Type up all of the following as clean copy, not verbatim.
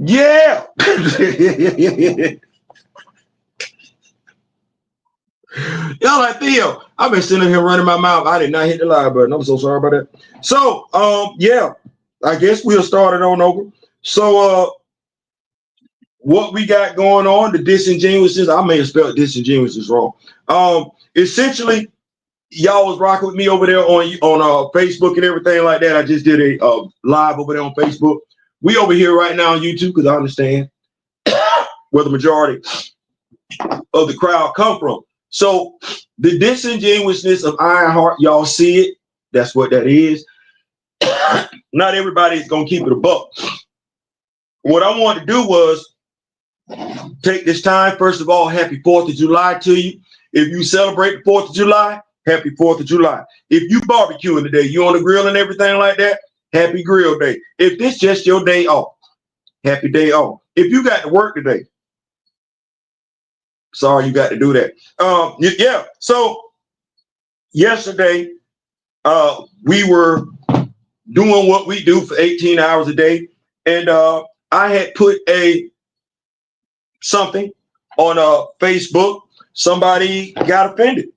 Yeah. Y'all like Theo. I've been sitting here running my mouth. I did not hit the live button. I'm so sorry about that. So, yeah, I guess we'll start it on over. So, what we got going on, the disingenuousness. I may have spelled disingenuousness wrong. Essentially, y'all was rocking with me over there on Facebook and everything like that. I just did a live over there on Facebook. We over here right now on YouTube because I understand where the majority of the crowd come from. So the disingenuousness of Ironheart, y'all see it. That's what that is. Not everybody's gonna keep it a buck. What I wanted to do was take this time. First of all, happy 4th of July to you. If you celebrate the 4th of July, happy 4th of July. If you barbecuing today, you on the grill and everything like that, happy grill day. If this just your day off, happy day off. If you got to work today, sorry you got to do that. Yeah. So yesterday, we were doing what we do for 18 hours a day, and I had put something on Facebook. Somebody got offended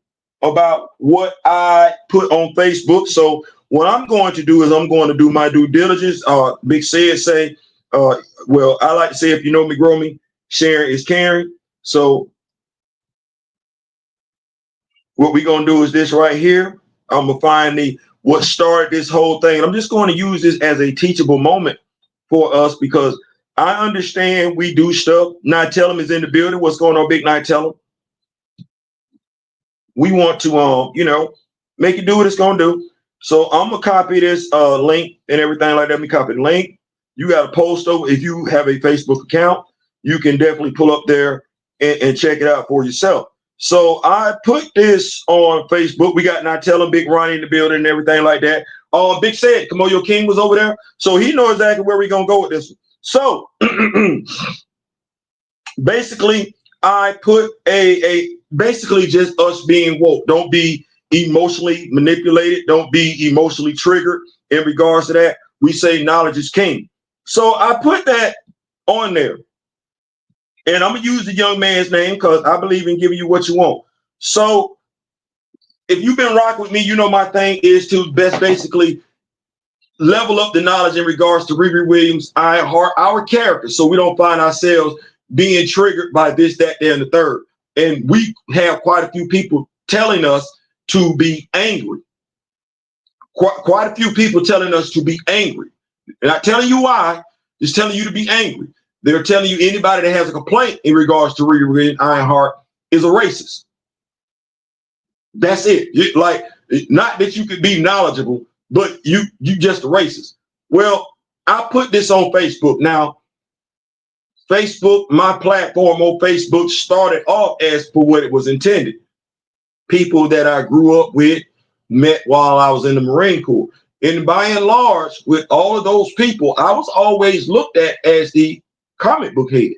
about what I put on Facebook. So what I'm going to do is I'm going to do my due diligence. Big said say, well, I like to say, if you know me, grow me, sharing is caring. So what we're gonna do is this right here. I'm gonna find what started this whole thing. I'm just going to use this as a teachable moment for us because I understand we do stuff. Not Tell 'em is in the building. What's going on, Big Night Tell 'em? We want to make it do what it's gonna do. So I'm gonna copy this link and everything like that. Let me copy the link. You got to post over. If you have a Facebook account, you can definitely pull up there and check it out for yourself. So I put this on Facebook. We got Not Tell 'em, Big Ronnie in the building and everything like that. Big said Kamoyo King was over there, so he knows exactly where we're gonna go with this one. So basically, I put a basically just us being woke. Don't be emotionally manipulated. Don't be emotionally triggered in regards to that. We say knowledge is king. So I put that on there. And I'm going to use the young man's name because I believe in giving you what you want. So if you've been rocking with me, you know my thing is to basically level up the knowledge in regards to Riri Williams, Ironheart, our characters, so we don't find ourselves being triggered by this, that, there, and the third. And we have quite a few people telling us to be angry. Quite a few people telling us to be angry. And not telling you why, just telling you to be angry. They're telling you anybody that has a complaint in regards to Riri Williams, Ironheart is a racist. That's it. Like, not that you could be knowledgeable, but you just a racist. Well, I put this on Facebook. Now, Facebook, my platform on Facebook started off as for what it was intended. People that I grew up with, met while I was in the Marine Corps. And by and large, with all of those people, I was always looked at as the comic book head.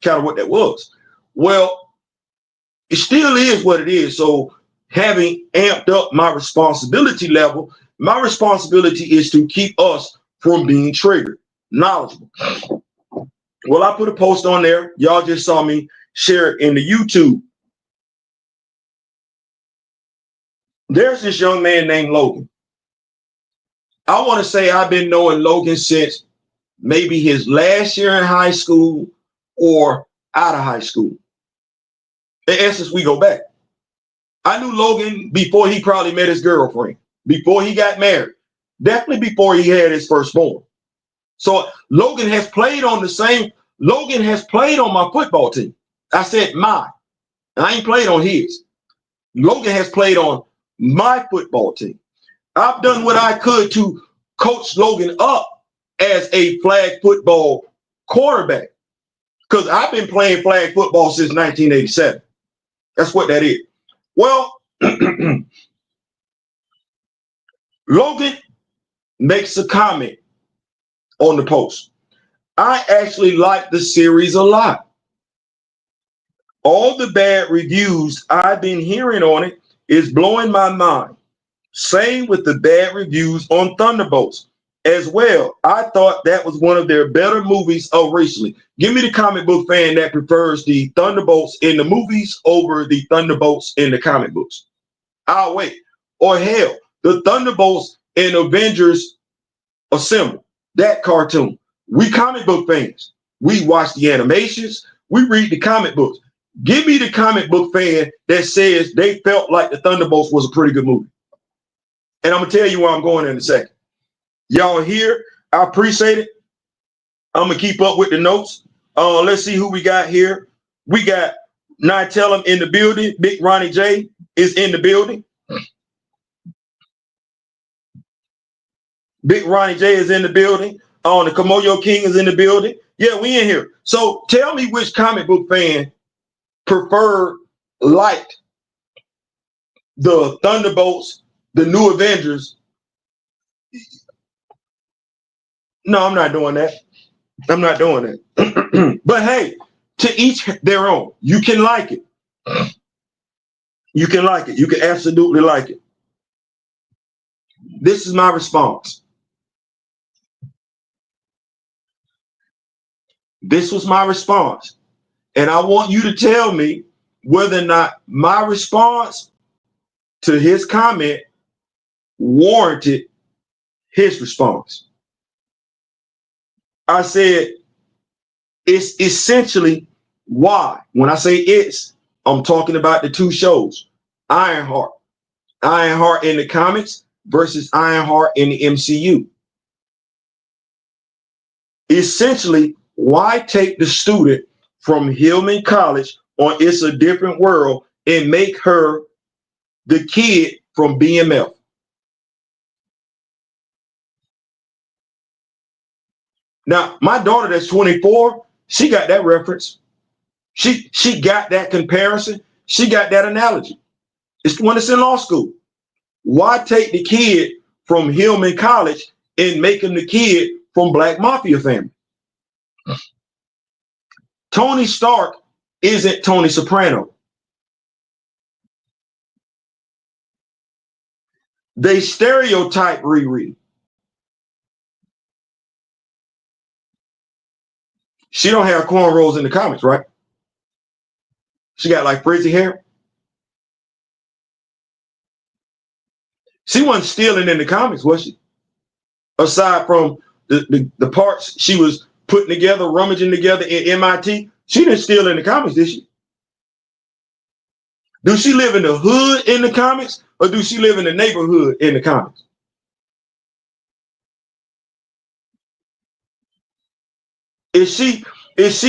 Kind of what that was. Well, it still is what it is. So having amped up my responsibility level, my responsibility is to keep us from being triggered, knowledgeable. Well, I put a post on there. Y'all just saw me share it in the YouTube. There's this young man named Logan. I want to say I've been knowing Logan since maybe his last year in high school or out of high school. In essence, we go back. I knew Logan before he probably met his girlfriend, before he got married, definitely before he had his firstborn. So Logan has played on my football team. I said my. I ain't played on his. Logan has played on my football team. I've done what I could to coach Logan up as a flag football quarterback because I've been playing flag football since 1987. That's what that is. Well, Logan makes a comment on the post. I actually like the series a lot. All the bad reviews I've been hearing on it is blowing my mind. Same with the bad reviews on Thunderbolts. as well. I thought that was one of their better movies recently. Give me the comic book fan that prefers the Thunderbolts in the movies over the Thunderbolts in the comic books. I'll wait. Or hell, the Thunderbolts in Avengers Assemble, that cartoon. We comic book fans. We watch the animations. We read the comic books. Give me the comic book fan that says they felt like the Thunderbolts was a pretty good movie. And I'm going to tell you where I'm going in a second. Y'all here, I appreciate it. I'm going to keep up with the notes. Let's see who we got here. We got Nitellum in the building. Big Ronnie J is in the building. Big Ronnie J is in the building. The Kamoyo King is in the building. Yeah, we in here. So tell me which comic book fan liked the Thunderbolts, the New Avengers. No, I'm not doing that. I'm not doing that. But hey, to each their own. You can like it. You can like it. You can absolutely like it. This is my response. This was my response. And I want you to tell me whether or not my response to his comment warranted his response. I said, it's essentially why. When I say it's, I'm talking about the two shows. Ironheart. Ironheart in the comics versus Ironheart in the MCU. Essentially, why take the student from Hillman College on It's a Different World and make her the kid from BMF? Now, my daughter that's 24, she got that reference. She got that comparison. She got that analogy. It's when it's in law school. Why take the kid from Hillman College and make him the kid from Black Mafia family? Tony Stark isn't Tony Soprano. They stereotype Riri. She don't have cornrows in the comics, right? She got like frizzy hair. She wasn't stealing in the comics, was she? Aside from the parts she was putting together, rummaging together in MIT, she didn't steal in the comics, did she? Do she live in the hood in the comics, or do she live in the neighborhood in the comics? Is she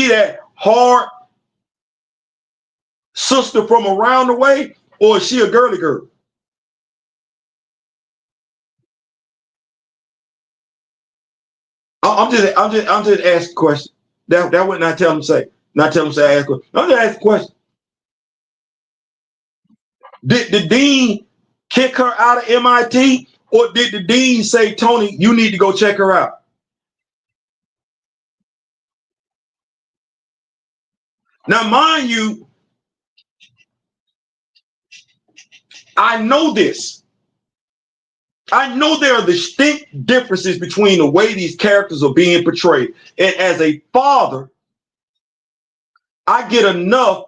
that hard sister from around the way, or is she a girly girl? I'm just asking a question. That would not tell them say. Not tell them say I ask a question. I'm just asking a question. Did the dean kick her out of MIT, or did the dean say, Tony, you need to go check her out? Now, mind you, I know this. I know there are distinct differences between the way these characters are being portrayed. And as a father, I get enough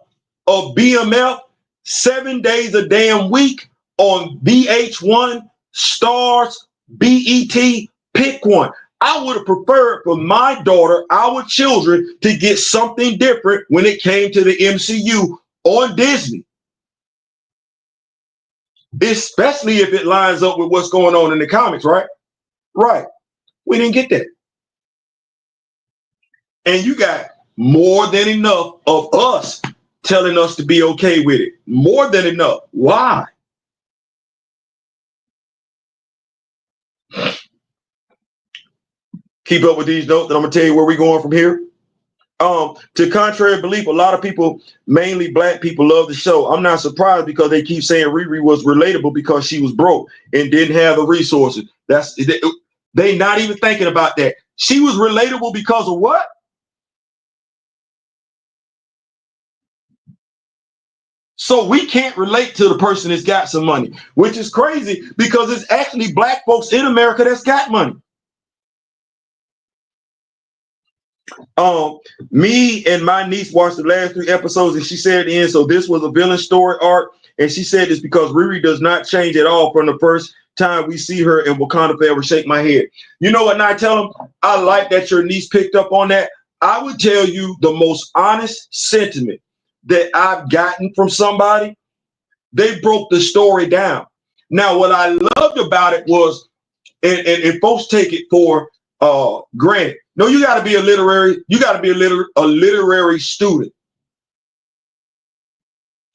of BMF 7 days a damn week on VH1, Stars, BET, pick one. I would have preferred for my daughter, our children, to get something different when it came to the MCU on Disney. Especially if it lines up with what's going on in the comics, right? Right. We didn't get that. And you got more than enough of us telling us to be okay with it. More than enough. Why? Keep up with these notes, and I'm going to tell you where we're going from here. To contrary belief, a lot of people, mainly black people, love the show. I'm not surprised because they keep saying Riri was relatable because she was broke and didn't have the resources. They not even thinking about that. She was relatable because of what? So we can't relate to the person that's got some money, which is crazy because it's actually black folks in America that's got money. Me and my niece watched the last 3 episodes, and she said at the end, so this was a villain story arc. And she said this because Riri does not change at all from the first time we see her in Wakanda Forever. Shake my head. You know what? And I tell him, I like that your niece picked up on that. I would tell you the most honest sentiment that I've gotten from somebody. They broke the story down. Now, what I loved about it was, and folks take it for granted. No, you got to be a literary student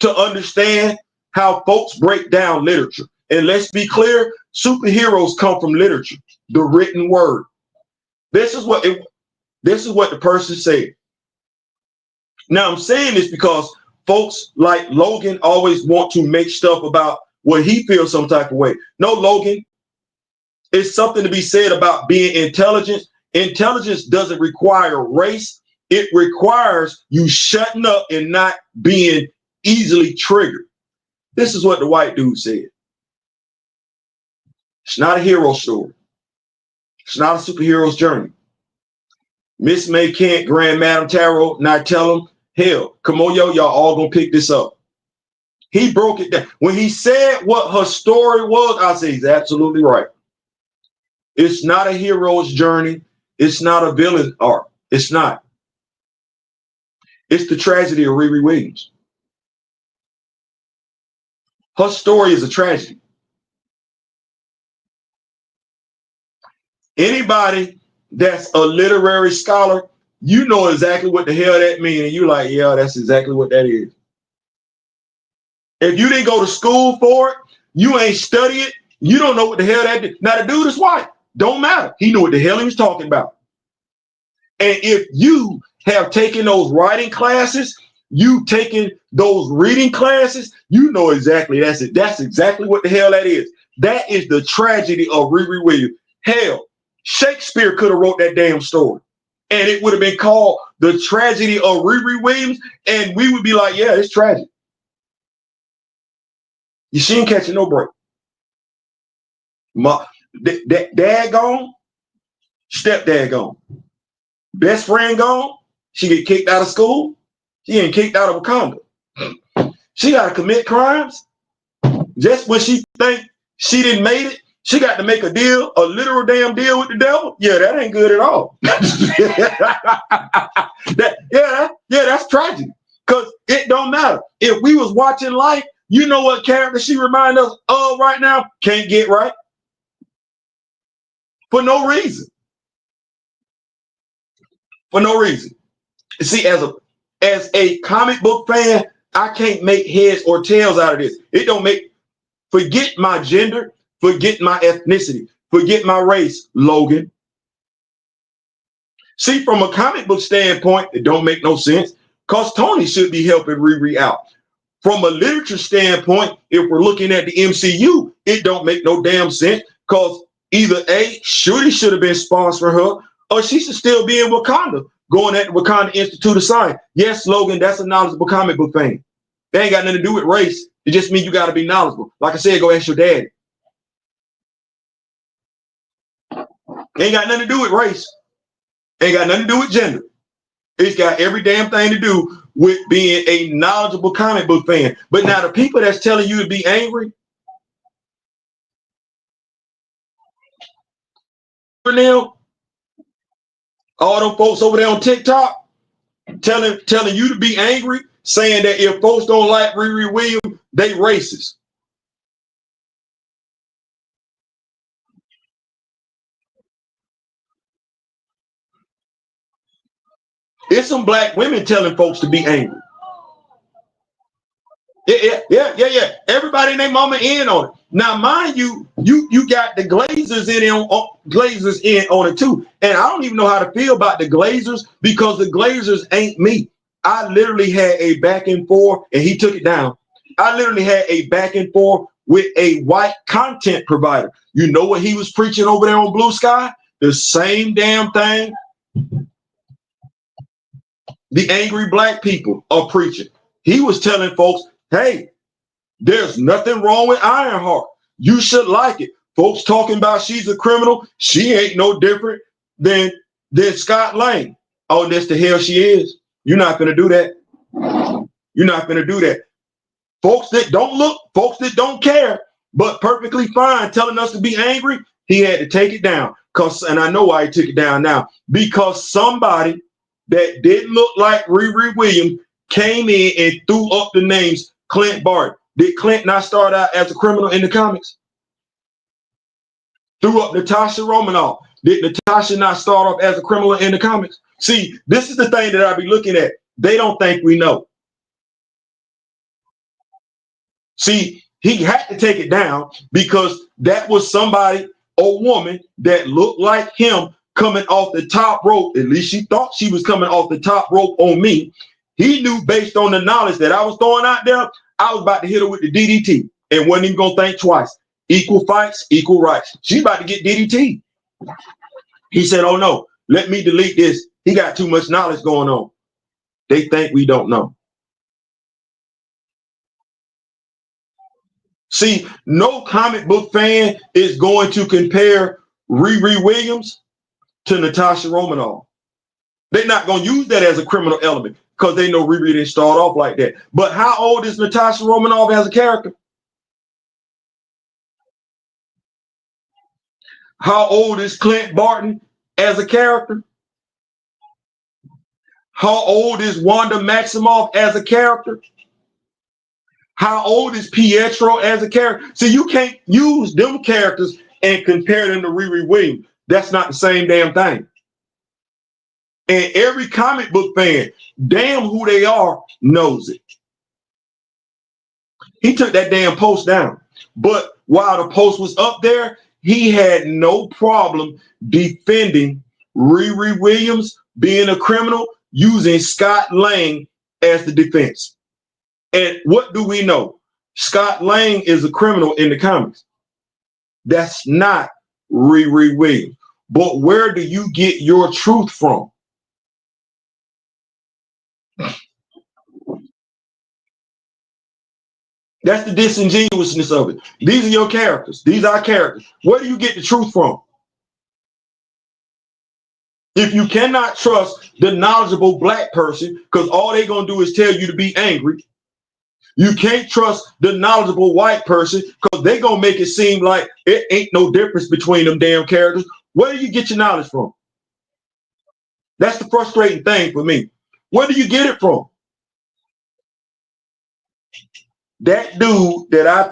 to understand how folks break down literature. And let's be clear, superheroes come from literature, the written word. This is what the person said. Now I'm saying this because folks like Logan always want to make stuff about what he feels some type of way. No, Logan, it's something to be said about being intelligent. Intelligence doesn't require race. It requires you shutting up and not being easily triggered. This is what the white dude said. It's not a hero story. It's not a superhero's journey. Miss May can't, Grand Madam Tarot, not tell him, hell, come on, y'all all gonna pick this up. He broke it down. When he said what her story was, I say he's absolutely right. It's not a hero's journey. It's not a villain arc. It's not. It's the tragedy of Riri Williams. Her story is a tragedy. Anybody that's a literary scholar, you know exactly what the hell that means. And you're like, yeah, that's exactly what that is. If you didn't go to school for it, you ain't study it, you don't know what the hell that is. Now, the dude is white. Don't matter. He knew what the hell he was talking about. And if you have taken those writing classes, you taken those reading classes, you know exactly that's it. That's exactly what the hell that is. That is the tragedy of Riri Williams. Hell, Shakespeare could have wrote that damn story, and it would have been called The Tragedy of Riri Williams, and we would be like, yeah, it's tragic. She ain't catching no break. Dad gone, stepdad gone. Best friend gone, she get kicked out of school. She ain't kicked out of Wakanda. She got to commit crimes. Just when she think she didn't make it, she got to make a deal, a literal damn deal with the devil. Yeah, that ain't good at all. That's tragic. Because it don't matter. If we was watching life, you know what character she reminds us of right now? Can't get right. For no reason. For no reason. See, as a comic book fan, I can't make heads or tails out of this. It don't make, forget my gender, forget my ethnicity, forget my race, Logan. See, from a comic book standpoint, it don't make no sense because Tony should be helping Riri out. From a literature standpoint, if we're looking at the MCU, it don't make no damn sense because either A, Shuri should have been sponsoring her, or she should still be in Wakanda, going at the Wakanda Institute of Science. Yes, Logan, that's a knowledgeable comic book fan. They ain't got nothing to do with race. It just means you got to be knowledgeable. Like I said, go ask your daddy. Ain't got nothing to do with race. Ain't got nothing to do with gender. It's got every damn thing to do with being a knowledgeable comic book fan. But now the people that's telling you to be angry, now, all them folks over there on TikTok telling you to be angry, saying that if folks don't like Riri Williams, they racist. It's some black women telling folks to be angry. Yeah. Everybody and their mama in on it. Now, mind you, you got the Glazers in on it too. And I don't even know how to feel about the Glazers because the Glazers ain't me. I literally had a back and forth, and he took it down. I literally had a back and forth with a white content provider. You know what he was preaching over there on Blue Sky? The same damn thing the angry black people are preaching. He was telling folks, hey, there's nothing wrong with Ironheart. You should like it. Folks talking about she's a criminal. She ain't no different than Scott Lang. oh, that's the hell she is. You're not going to do that. You're not going to do that. Folks that don't look, folks that don't care, but perfectly fine telling us to be angry, he had to take it down. And I know why he took it down now. Because somebody that didn't look like Riri Williams came in and threw up the names Clint Barton. Did Clint not start out as a criminal in the comics? Threw up Natasha Romanoff. Did Natasha not start off as a criminal in the comics? See, this is the thing that I be looking at. They don't think we know. See, he had to take it down because that was somebody, a woman that looked like him coming off the top rope. At least she thought she was coming off the top rope on me. He knew based on the knowledge that I was throwing out there, I was about to hit her with the DDT and wasn't even going to think twice. Equal fights, equal rights. She's about to get DDT. He said, oh no, let me delete this. He got too much knowledge going on. They think we don't know. See, no comic book fan is going to compare Riri Williams to Natasha Romanoff. They're not going to use that as a criminal element because they know Riri didn't start off like that. But how old is Natasha Romanoff as a character? How old is Clint Barton as a character? How old is Wanda Maximoff as a character? How old is Pietro as a character? See, you can't use them characters and compare them to Riri Williams. That's not the same damn thing. And every comic book fan, damn who they are, knows it. He took that damn post down. But while the post was up there, he had no problem defending Riri Williams being a criminal using Scott Lang as the defense. And what do we know? Scott Lang is a criminal in the comics. That's not Riri Williams. But where do you get your truth from? That's the disingenuousness of it. These are your characters. These are characters. Where do you get the truth from? If you cannot trust the knowledgeable black person, because all they're going to do is tell you to be angry, you can't trust the knowledgeable white person because they're going to make it seem like it ain't no difference between them damn characters. Where do you get your knowledge from? That's the frustrating thing for me. Where do you get it from? That dude that I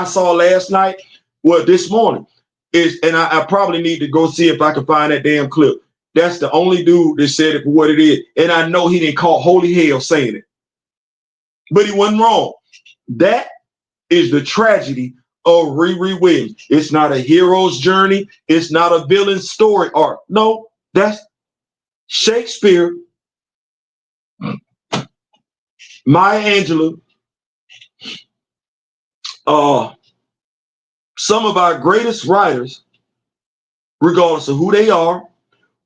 saw last night, well, this morning, and I probably need to go see if I can find that damn clip. That's the only dude that said it for what it is. And I know he didn't call holy hell saying it. But he wasn't wrong. That is the tragedy of Riri Williams. It's not a hero's journey. It's not a villain's story arc. No, that's Shakespeare, Maya Angelou, some of our greatest writers, regardless of who they are,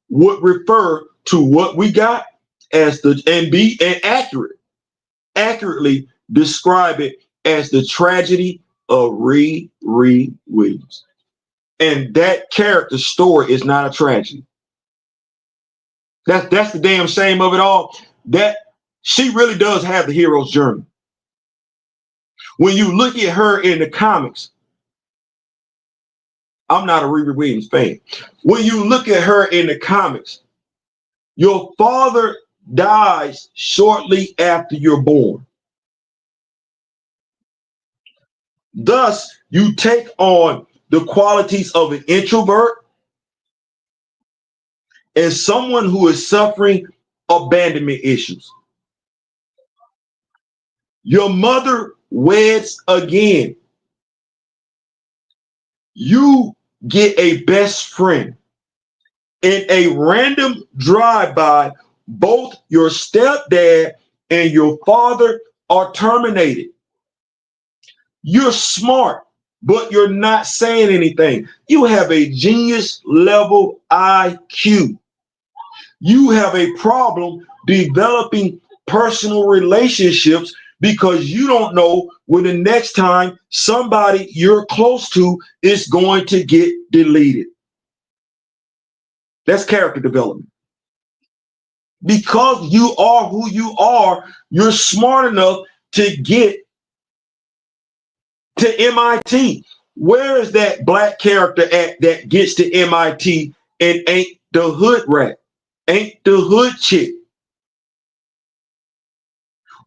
would refer to what we got as accurately describe it as the tragedy of Riri Williams. And that character story is not a tragedy. That's the damn shame of it all. That she really does have the hero's journey. When you look at her in the comics, I'm not a Riri Williams fan. When you look at her in the comics, your father dies shortly after you're born. Thus, you take on the qualities of an introvert and someone who is suffering abandonment issues. Your mother weds again. You get a best friend. In a random drive-by, both your stepdad and your father are terminated. You're smart, but you're not saying anything. You have a genius level IQ. You have a problem developing personal relationships because you don't know when the next time somebody you're close to is going to get deleted. That's character development. Because you are who you are, you're smart enough to get to MIT. Where is that black character at that gets to MIT and ain't the hood rat, ain't the hood chick?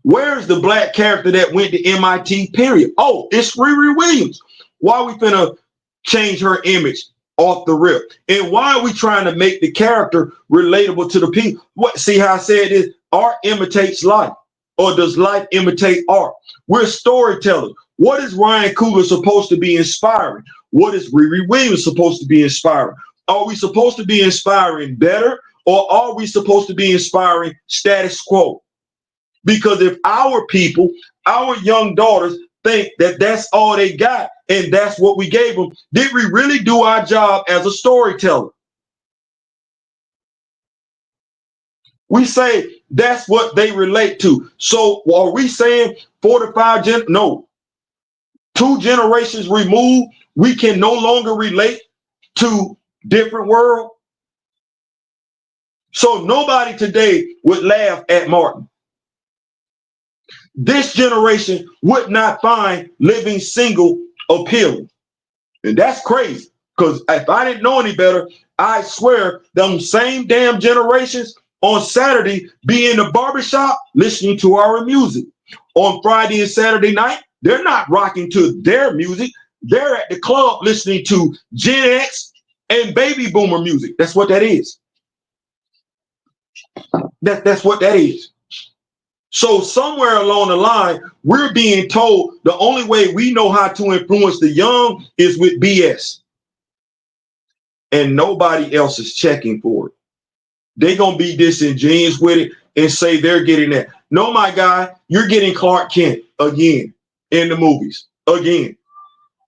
Where's the black character that went to MIT, period? Oh, it's Riri Williams. Why are we finna change her image off the rip? And why are we trying to make the character relatable to the people? What? See how I said this? Art imitates life, or does life imitate art? We're storytellers. What is Ryan Coogler supposed to be inspiring? What is Riri Williams supposed to be inspiring? Are we supposed to be inspiring better, or are we supposed to be inspiring status quo? Because if our people, our young daughters think that that's all they got and that's what we gave them, did we really do our job as a storyteller? We say that's what they relate to. So are we saying 4 to 5 no, 2 generations removed, we can no longer relate to different world? So nobody today would laugh at Martin. This generation would not find living single appealing. And that's crazy, because if I didn't know any better, I swear them same damn generations on Saturday be in the barbershop listening to our music. On Friday and Saturday night, they're not rocking to their music. They're at the club listening to Gen X and baby boomer music. That's what that is. That's what that is. So somewhere along the line, we're being told the only way we know how to influence the young is with BS. And nobody else is checking for it. They're going to be disingenuous with it and say they're getting that. No, my guy, you're getting Clark Kent again in the movies, again,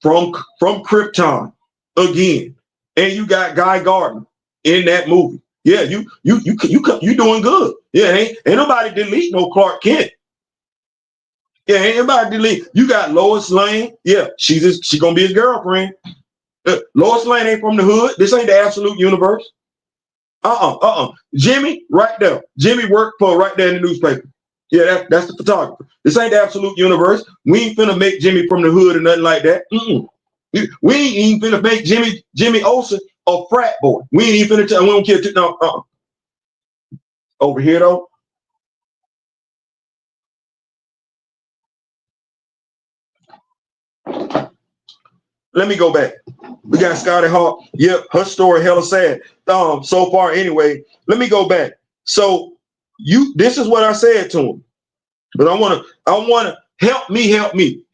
from Krypton, again. And you got Guy Gardner in that movie. Yeah, you doing good. Yeah, ain't nobody delete no Clark Kent. Yeah, ain't nobody delete. You got Lois Lane. Yeah, she gonna be his girlfriend. Lois Lane ain't from the hood. This ain't the absolute universe. Jimmy, right there. Jimmy worked for right there in the newspaper. Yeah, that's the photographer. This ain't the absolute universe. We ain't finna make Jimmy from the hood or nothing like that. We ain't even finna make Jimmy Olsen a frat boy. We ain't even finna tell. We don't care. No. Over here though. Let me go back. We got Scotty Hawk. Yep, her story hella sad. So far anyway. Let me go back. So this is what I said to him. But I wanna help me.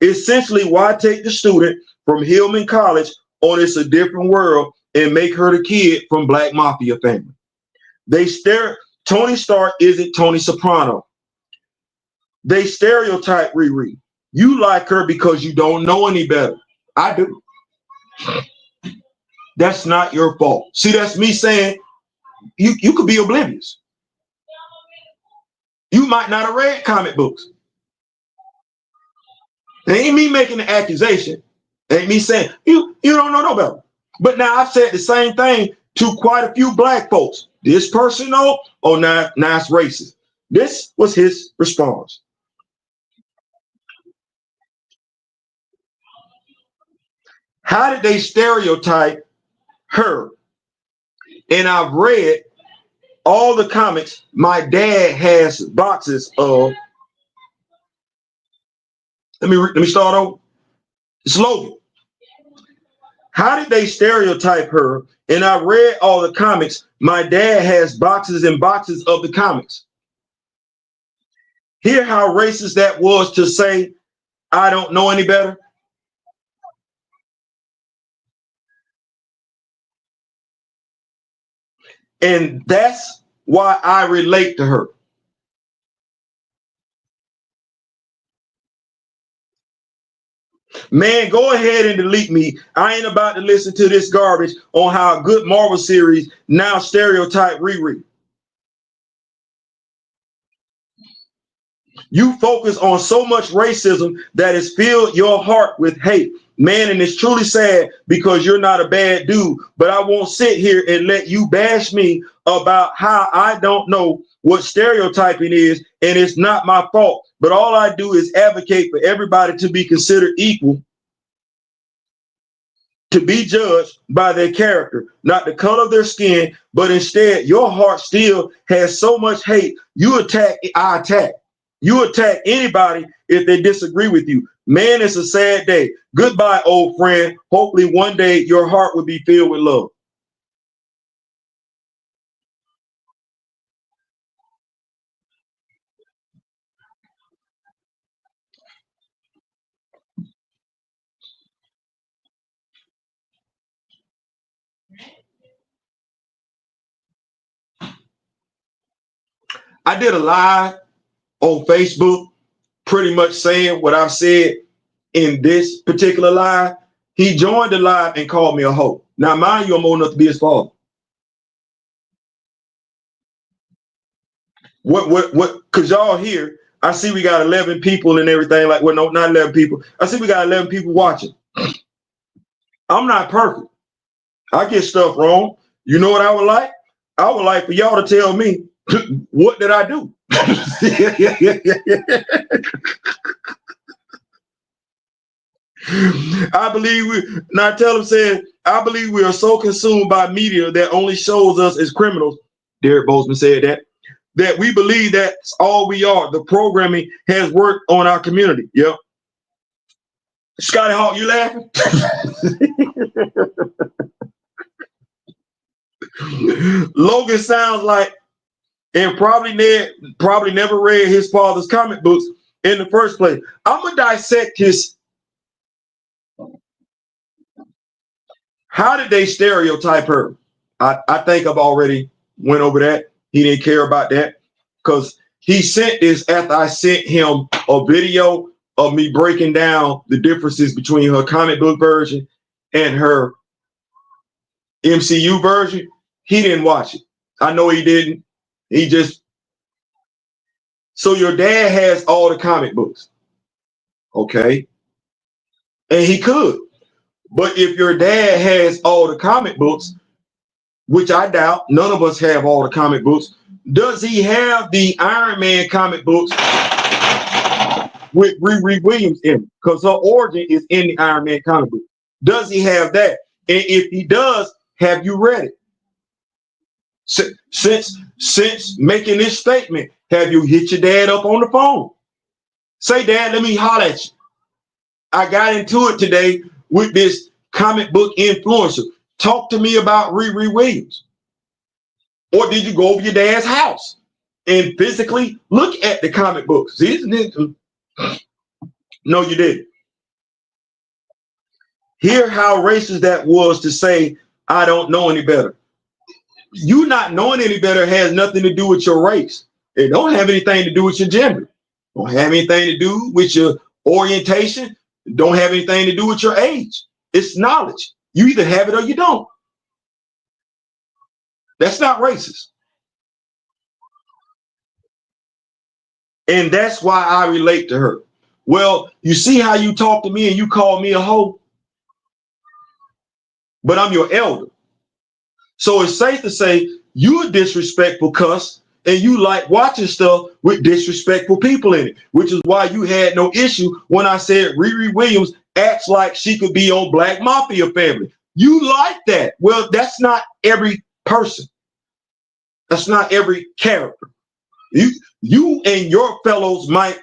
Essentially, why take the student from Hillman College on It's a Different World and make her the kid from Black Mafia family? Tony Stark isn't Tony Soprano. They stereotype Riri. You like her because you don't know any better. I do. That's not your fault. See, that's me saying you could be oblivious. You might not have read comic books. It ain't me making the accusation. It ain't me saying you don't know no better. But now I've said the same thing to quite a few black folks. This person though, oh now it's racist. This was his response. How did they stereotype her? And I've read all the comics. My dad has boxes of. Let me start over. Slogan. How did they stereotype her? And I read all the comics. My dad has boxes and boxes of the comics. Hear how racist that was to say, I don't know any better. And that's why I relate to her. Man, go ahead and delete me. I ain't about to listen to this garbage on how a good Marvel series now stereotype Riri. You focus on so much racism that has filled your heart with hate. Man, and it's truly sad because you're not a bad dude, but I won't sit here and let you bash me about how I don't know what stereotyping is, and it's not my fault. But all I do is advocate for everybody to be considered equal, to be judged by their character, not the color of their skin, but instead your heart still has so much hate. You attack, I attack. You attack anybody if they disagree with you. Man, it's a sad day. Goodbye, old friend. Hopefully one day your heart will be filled with love. I did a live on Facebook pretty much saying what I've said in this particular live. He joined the live and called me a hoe. Now, mind you, I'm old enough to be his father. What, because y'all here, I see we got 11 people and everything. Like, well, no, not 11 people. I see we got 11 people watching. I'm not perfect. I get stuff wrong. You know what I would like? I would like for y'all to tell me, what did I do? I believe now tell them said, I believe we are so consumed by media that only shows us as criminals. Derek Bozeman said that we believe that's all we are. The programming has worked on our community. Yep. Scotty Hawk, you laughing? Logan sounds like, and probably never read his father's comic books in the first place. I'm gonna dissect his. How did they stereotype her? I think I've already went over that. He didn't care about that because he sent this after I sent him a video of me breaking down the differences between her comic book version and her MCU version. He didn't watch it. I know he didn't. He just. So your dad has all the comic books. Okay. And he could. But if your dad has all the comic books, which I doubt, none of us have all the comic books, does he have the Iron Man comic books with Riri Williams in it? Because her origin is in the Iron Man comic book. Does he have that? And if he does, have you read it? Since making this statement, have you hit your dad up on the phone? Say, Dad, let me holler at you. I got into it today with this comic book influencer. Talk to me about Riri Williams. Or did you go over your dad's house and physically look at the comic books? No, you didn't. Hear how racist that was to say, I don't know any better. You not knowing any better has nothing to do with your race. It don't have anything to do with your gender. Don't have anything to do with your orientation. Don't have anything to do with your age. It's knowledge. You either have it or you don't. That's not racist. And that's why I relate to her. Well, you see how you talk to me and you call me a hoe? But I'm your elder. So it's safe to say you a disrespectful cuss and you like watching stuff with disrespectful people in it, which is why you had no issue when I said Riri Williams acts like she could be on Black Mafia Family. You like that. Well, that's not every person. That's not every character. You and your fellows might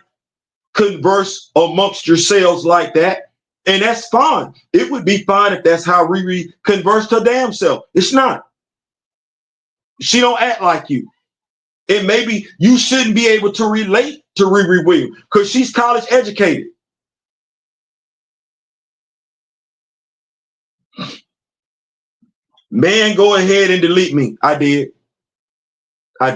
converse amongst yourselves like that, and that's fine. It would be fine if that's how Riri conversed her damn self. It's not. She don't act like you. And maybe you shouldn't be able to relate to Riri Williams because she's college educated. Man, go ahead and delete me. I did. How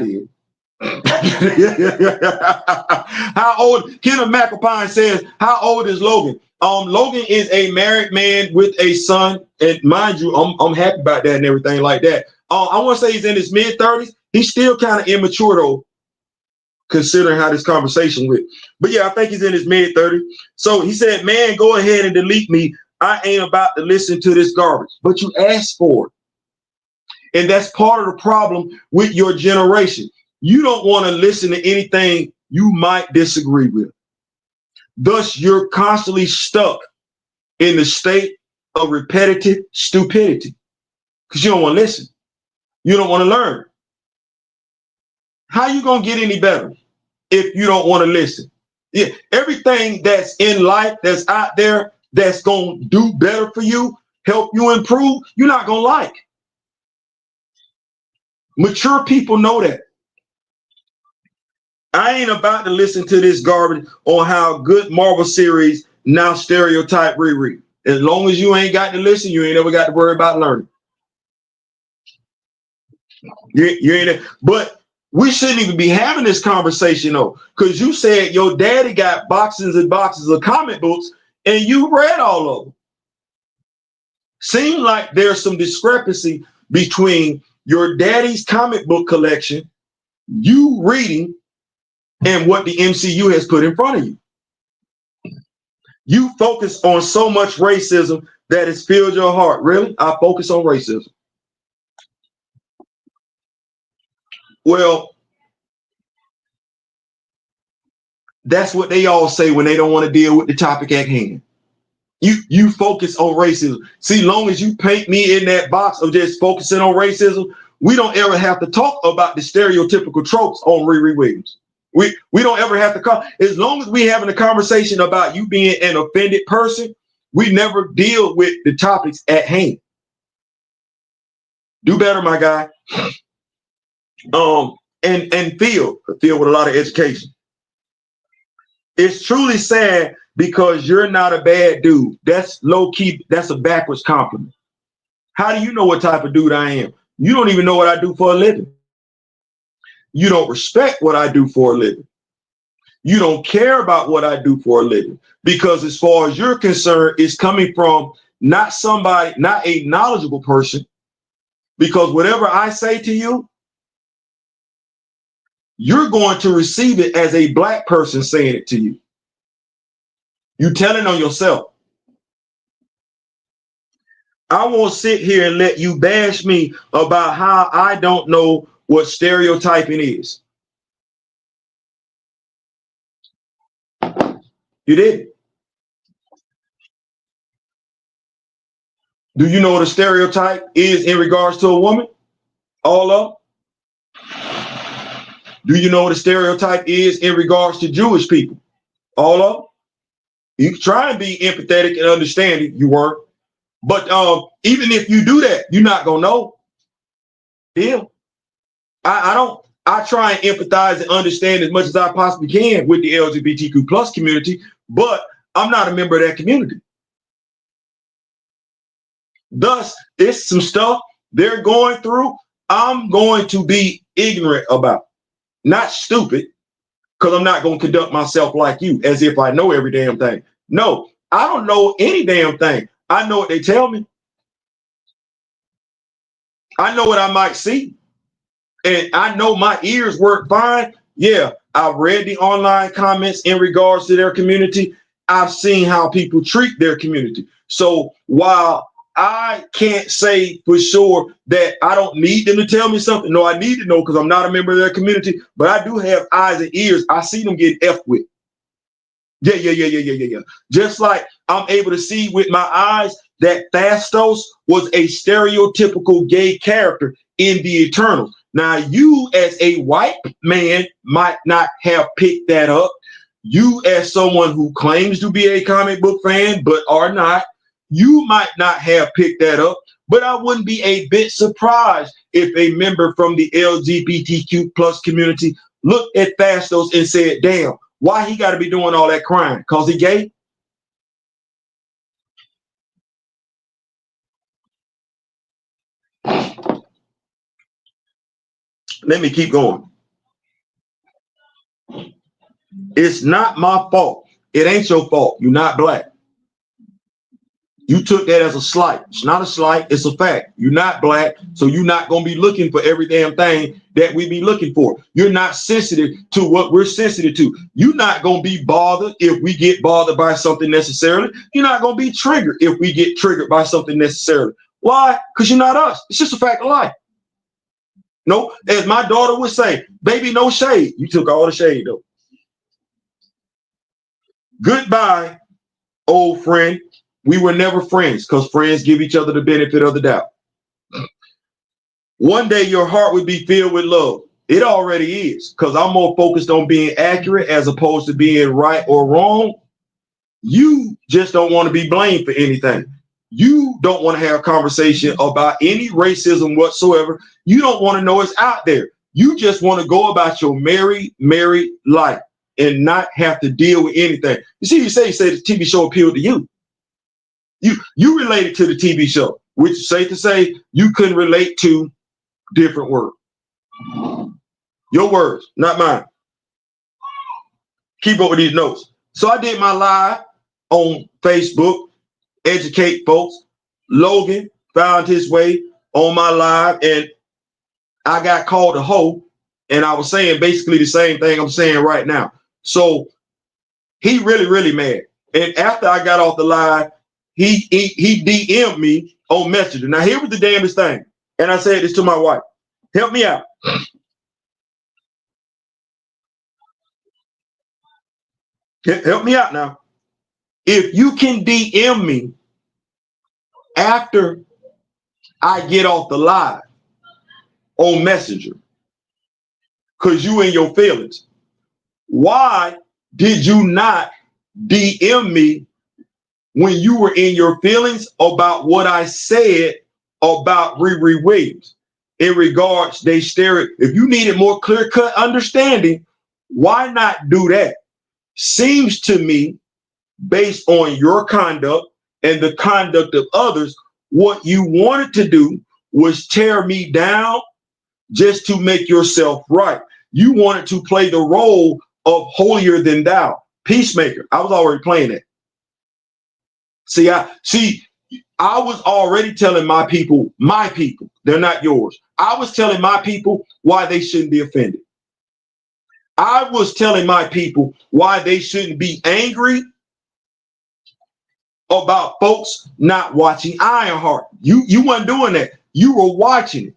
old? Kenneth McAlpine says, how old is Logan? Logan is a married man with a son, and mind you, I'm happy about that and everything like that. I want to say he's in his mid-30s. He's still kind of immature though, considering how this conversation went. But yeah, I think he's in his mid-30s. So he said, man, go ahead and delete me. I ain't about to listen to this garbage, but you asked for it. And that's part of the problem with your generation. You don't want to listen to anything you might disagree with. Thus, you're constantly stuck in the state of repetitive stupidity because you don't want to listen. You don't want to learn. How you going to get any better if you don't want to listen? Yeah, everything that's in life that's out there that's going to do better for you, help you improve, you're not going to like. Mature people know that. I ain't about to listen to this garbage on how good Marvel series now stereotype Riri. As long as you ain't got to listen, you ain't ever got to worry about learning. You ain't. But we shouldn't even be having this conversation though, because you said your daddy got boxes and boxes of comic books and you read all of them. Seems like there's some discrepancy between your daddy's comic book collection, you reading, and what the MCU has put in front of you. You focus on so much racism that it's filled your heart. Really? I focus on racism. Well, that's what they all say when they don't want to deal with the topic at hand. You focus on racism. See, long as you paint me in that box of just focusing on racism, we don't ever have to talk about the stereotypical tropes on Riri Williams. We don't ever have to come. As long as we having a conversation about you being an offended person, we never deal with the topics at hand. Do better, my guy. And feel with a lot of education. It's truly sad because you're not a bad dude. That's low key. That's a backwards compliment. How do you know what type of dude I am? You don't even know what I do for a living. You don't respect what I do for a living. You don't care about what I do for a living because as far as you're concerned, it's coming from not somebody, not a knowledgeable person, because whatever I say to you, you're going to receive it as a black person saying it to you. You telling on yourself. I won't sit here and let you bash me about how I don't know what stereotyping is. You didn't. Do you know what a stereotype is in regards to a woman? All of them. Do you know what a stereotype is in regards to Jewish people? All of them. You can try and be empathetic and understanding. You weren't. But even if you do that, you're not gonna know. Yeah. I don't. I try and empathize and understand as much as I possibly can with the LGBTQ plus community, but I'm not a member of that community. Thus, it's some stuff they're going through. I'm going to be ignorant about, not stupid, because I'm not going to conduct myself like you as if I know every damn thing. No, I don't know any damn thing. I know what they tell me. I know what I might see. And I know my ears work fine. Yeah, I've read the online comments in regards to their community. I've seen how people treat their community. So while I can't say for sure that I don't need them to tell me something, no, I need to know because I'm not a member of their community, but I do have eyes and ears. I see them get F with. Yeah. Just like I'm able to see with my eyes that Fastos was a stereotypical gay character in the Eternals. Now, you as a white man might not have picked that up. You as someone who claims to be a comic book fan, but are not, you might not have picked that up. But I wouldn't be a bit surprised if a member from the LGBTQ plus community looked at Fastos and said, damn, why he got to be doing all that crying? Because he gay? Let me keep going. It's not my fault. It ain't your fault. You're not black. You took that as a slight. It's not a slight, it's a fact. You're not black, so you're not going to be looking for every damn thing that we be looking for. You're not sensitive to what we're sensitive to. You're not going to be bothered if we get bothered by something necessarily. You're not going to be triggered if we get triggered by something necessarily. Why? Because you're not us. It's just a fact of life. No, as my daughter would say, baby, no shade. You took all the shade, though. Goodbye, old friend. We were never friends because friends give each other the benefit of the doubt. One day your heart would be filled with love. It already is, because I'm more focused on being accurate as opposed to being right or wrong. You just don't want to be blamed for anything. You don't want to have a conversation about any racism whatsoever. You don't want to know it's out there. You just want to go about your merry life and not have to deal with anything. You see, you say the TV show appealed to you. You related to the TV show, which is safe to say you couldn't relate to different words. Your words, not mine. Keep up with these notes. So I did my live on Facebook, educate folks. Logan found his way on my live, and I got called a hoe, and I was saying basically the same thing I'm saying right now. So he really mad. And after I got off the live, he DM'd me on Messenger. Now here was the damnest thing. And I said this to my wife. Help me out. Help me out now. If you can DM me after I get off the live on Messenger, because you in your feelings, why did you not DM me when you were in your feelings about what I said about Riri Williams in regards they stare? If you needed more clear-cut understanding, why not do that? Seems to me, based on your conduct and the conduct of others, what you wanted to do was tear me down just to make yourself right. You wanted to play the role of holier than thou, peacemaker. I was already playing that. I was already telling my people, they're not yours. I was telling my people why they shouldn't be offended. I was telling my people why they shouldn't be angry about folks not watching Ironheart. You weren't doing that. You were watching it.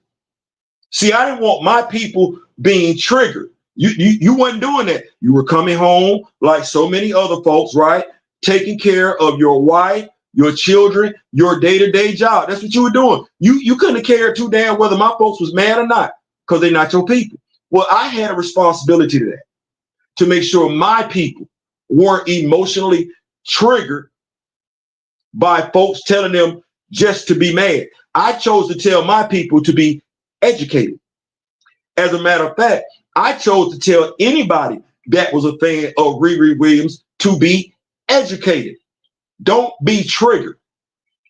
See, I didn't want my people being triggered. You weren't doing that. You were coming home like so many other folks, right? Taking care of your wife, your children, your day-to-day job. That's what you were doing. You couldn't have cared too damn whether my folks was mad or not, because they're not your people. Well, I had a responsibility to that, to make sure my people weren't emotionally triggered by folks telling them just to be mad. I chose to tell my people to be educated. As a matter of fact, I chose to tell anybody that was a fan of Riri Williams to be educated. Don't be triggered.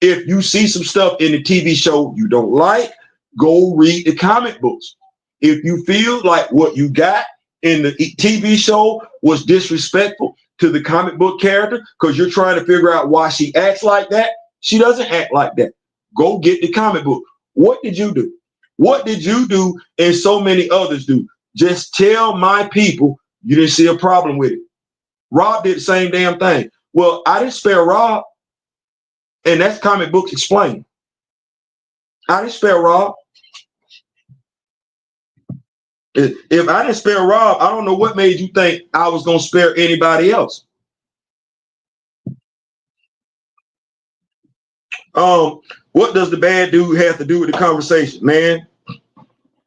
If you see some stuff in the TV show you don't like, go read the comic books. If you feel like what you got in the TV show was disrespectful to the comic book character because you're trying to figure out why she acts like that, she doesn't act like that. Go get the comic book. What did you do? What did you do and so many others do? Just tell my people you didn't see a problem with it. Rob did the same damn thing. Well, I didn't spare Rob, and that's comic books explained. I didn't spare Rob. If I didn't spare Rob, I don't know what made you think I was going to spare anybody else. What does the bad dude have to do with the conversation, man?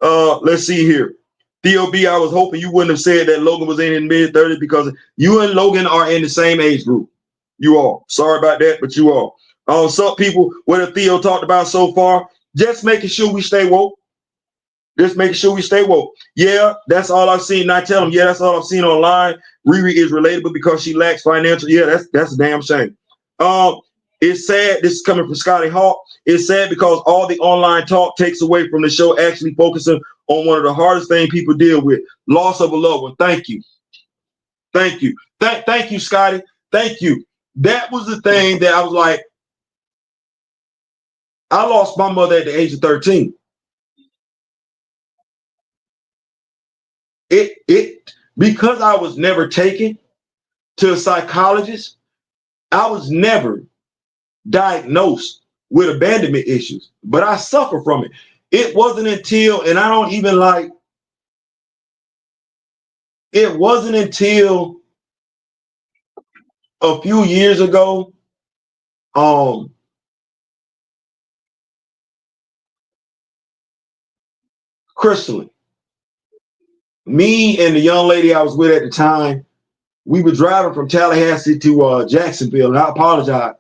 Let's see here. DOB, I was hoping you wouldn't have said that Logan was in his mid-30s because you and Logan are in the same age group. You all. Sorry about that, but you all. Some people, what have Theo talked about so far? Just making sure we stay woke. Just making sure we stay woke. Yeah, that's all I've seen. Not tell them, yeah, that's all I've seen online. Riri is relatable because she lacks financial. Yeah, that's a damn shame. It's sad. This is coming from Scotty Hawk. It's sad because all the online talk takes away from the show actually focusing on one of the hardest things people deal with, loss of a loved one. Thank you. Thank you. Thank you, Scotty. Thank you. That was the thing that I was like, I lost my mother at the age of 13. Because I was never taken to a psychologist, I was never diagnosed with abandonment issues, but I suffer from it. It wasn't until, and I don't even like, it wasn't until a few years ago, Crystal, me and the young lady I was with at the time, we were driving from Tallahassee to Jacksonville, and I apologize.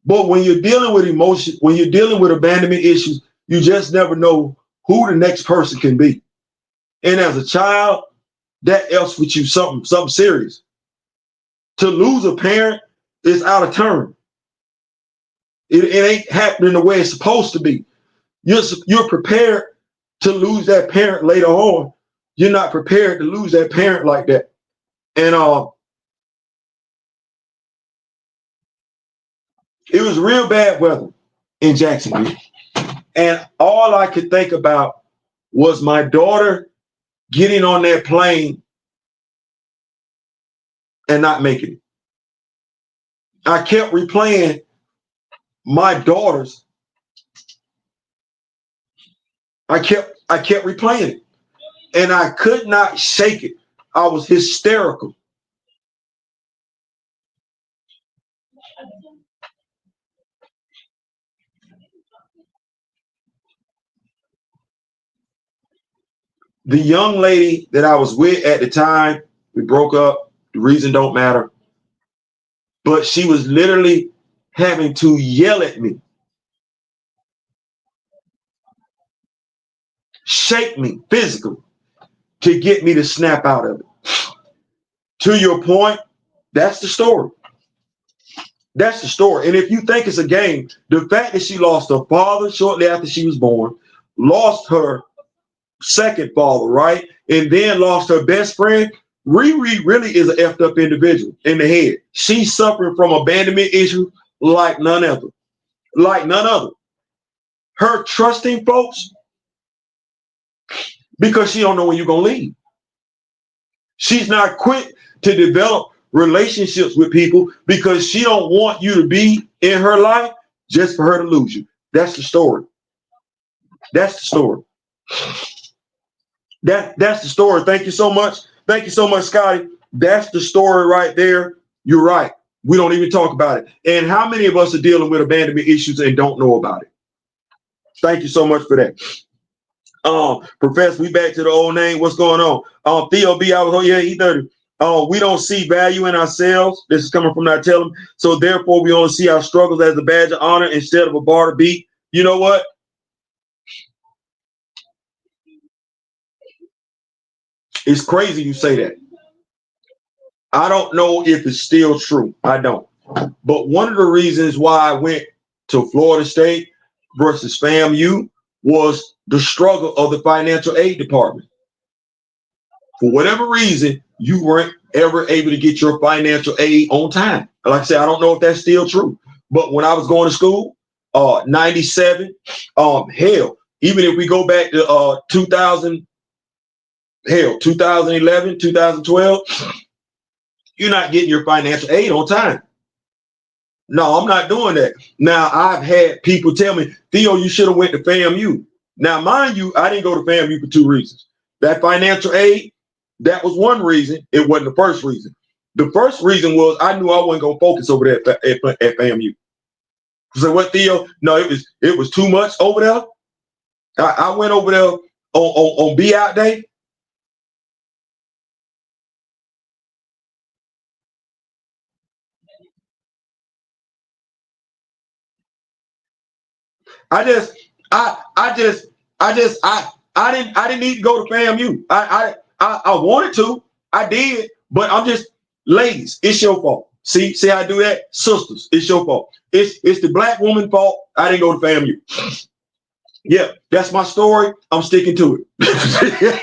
But when you're dealing with emotion, when you're dealing with abandonment issues, you just never know who the next person can be. And as a child, that else with you something serious. To lose a parent is out of turn. It ain't happening the way it's supposed to be. You're prepared to lose that parent later on. You're not prepared to lose that parent like that. And it was real bad weather in Jacksonville. And all I could think about was my daughter getting on that plane and not making it. I kept replaying my daughters. I kept replaying it. And I could not shake it. I was hysterical. The young lady that I was with at the time, we broke up. The reason don't matter. But she was literally having to yell at me, shake me physically to get me to snap out of it. To your point, that's the story. That's the story. And if you think it's a game, the fact that she lost her father shortly after she was born, lost her second father, right? And then lost her best friend. Riri really is an effed up individual in the head. She's suffering from abandonment issues like none other. Like none other. Her trusting folks because she don't know when you're gonna leave. She's not quick to develop relationships with people because she don't want you to be in her life just for her to lose you. That's the story. That's the story. That's the story. Thank you so much. Thank you so much, Scotty. That's the story right there. You're right. We don't even talk about it. And how many of us are dealing with abandonment issues and don't know about it? Thank you so much for that. Professor, we back to the old name. What's going on? Theo B, I was on, yeah, E30. We don't see value in ourselves. This is coming from not telling. So therefore, we only see our struggles as a badge of honor instead of a bar to beat. You know what? It's crazy you say that. I don't know if it's still true. I don't. But one of the reasons why I went to Florida State versus FAMU was the struggle of the financial aid department. For whatever reason, you weren't ever able to get your financial aid on time. Like I said, I don't know if that's still true. But when I was going to school, 97, hell, even if we go back to 2000, hell, 2011, 2012, you're not getting your financial aid on time. No, I'm not doing that. Now, I've had people tell me, Theo, you should have went to FAMU. Now, mind you, I didn't go to FAMU for two reasons. That financial aid, that was one reason. It wasn't the first reason. The first reason was I knew I wasn't going to focus over there at FAMU. So what, Theo? No, it was too much over there. I went over there on Be Out Day. I didn't need to go to FAMU. I wanted to. I did, but I'm just ladies. It's your fault. See how I do that, sisters. It's your fault. It's the black woman fault. I didn't go to FAMU. Yeah, that's my story. I'm sticking to it.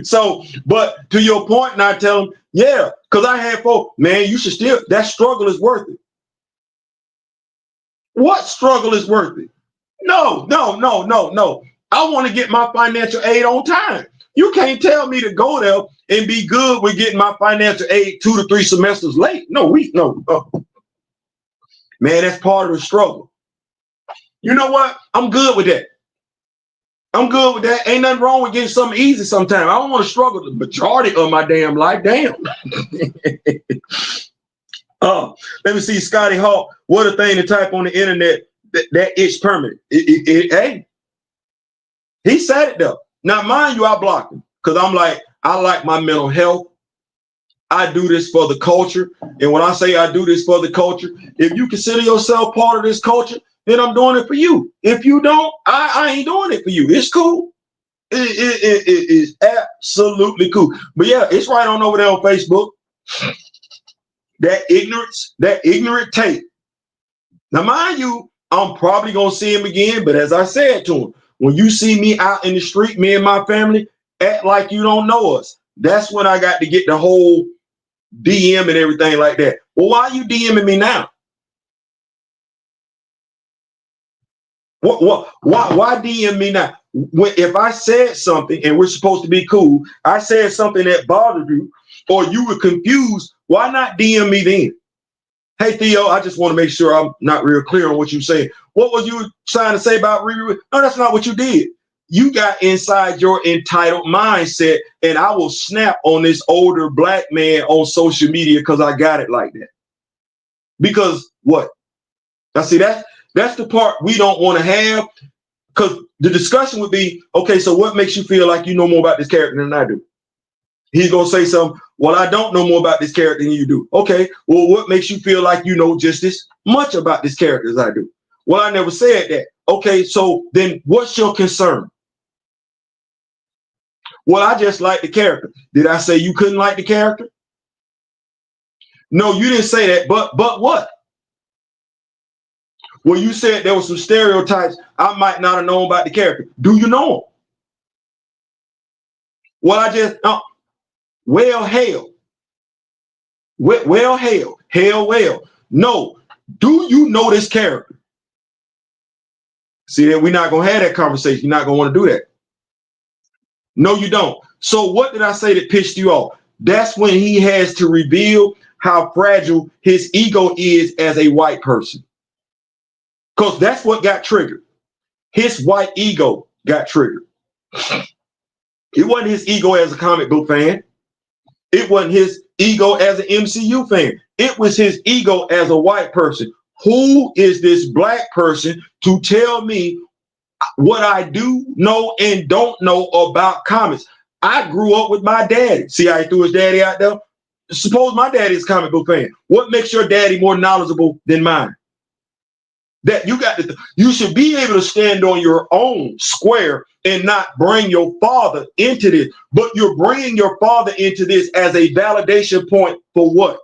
So, but to your point, and I tell them, Yeah, because I had folk, man, you should still, that struggle is worth it. What struggle is worth it? No, no, no, no, no. I want to get my financial aid on time. You can't tell me to go there and be good with getting my financial aid 2 to 3 semesters late. No, man, that's part of the struggle. You know what? I'm good with that. I'm good with that. Ain't nothing wrong with getting something easy sometimes. I don't want to struggle the majority of my damn life. Damn. Let me see, Scotty Hawk. What a thing to type on the internet. That itch permanent. Hey, he said it though. Now, mind you, I blocked him because I'm like, I like my mental health. I do this for the culture. And when I say I do this for the culture, if you consider yourself part of this culture, then I'm doing it for you. If you don't, I ain't doing it for you. It's cool. It is absolutely cool. But yeah, it's right on over there on Facebook. That ignorant tape. Now, mind you, I'm probably going to see him again. But as I said to him, when you see me out in the street, me and my family, act like you don't know us. That's when I got to get the whole DM and everything like that. Well, why are you DMing me now? Why DM me now? If I said something and we're supposed to be cool, I said something that bothered you or you were confused, why not DM me then? Hey, Theo, I just want to make sure I'm not real clear on what you're saying. What was you trying to say about Riri? No, that's not what you did. You got inside your entitled mindset, and I will snap on this older black man on social media because I got it like that. Because what? Now, see, that's the part we don't want to have, because the discussion would be, okay, so what makes you feel like you know more about this character than I do? He's going to say something, well, I don't know more about this character than you do. Okay, well, what makes you feel like you know just as much about this character as I do? Well, I never said that. Okay, so then what's your concern? Well, I just like the character. Did I say you couldn't like the character? No, you didn't say that, but what? Well, you said there were some stereotypes I might not have known about the character. Do you know them? Well, I just, well, hell. Well, hell. No, do you know this character? See, that we're not going to have that conversation. You're not going to want to do that. No, you don't. So what did I say that pissed you off? That's when he has to reveal how fragile his ego is as a white person. Because that's what got triggered. His white ego got triggered. It wasn't his ego as a comic book fan. It wasn't his ego as an MCU fan. It was his ego as a white person. Who is this black person to tell me what I do know and don't know about comics? I grew up with my daddy. See how he threw his daddy out there? Suppose my daddy is a comic book fan. What makes your daddy more knowledgeable than mine? That you should be able to stand on your own square and not bring your father into this. But you're bringing your father into this as a validation point for what?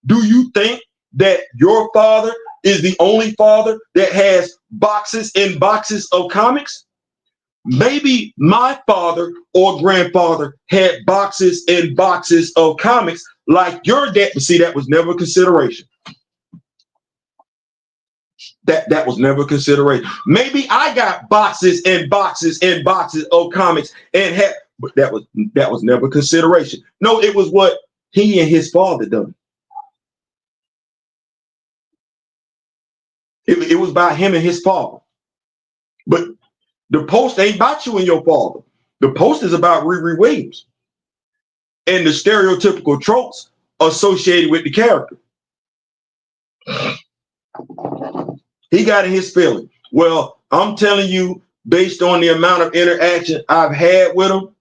Do you think that your father is the only father that has boxes and boxes of comics? Maybe my father or grandfather had boxes and boxes of comics like your dad. See, that was never a consideration. That was never consideration. Maybe I got boxes and boxes and boxes of comics and had, but that was never consideration. No, it was what he and his father done. It was about him and his father. But the post ain't about you and your father. The post is about Riri Williams and the stereotypical tropes associated with the character. He got in his feeling. Well, I'm telling you, based on the amount of interaction I've had with him,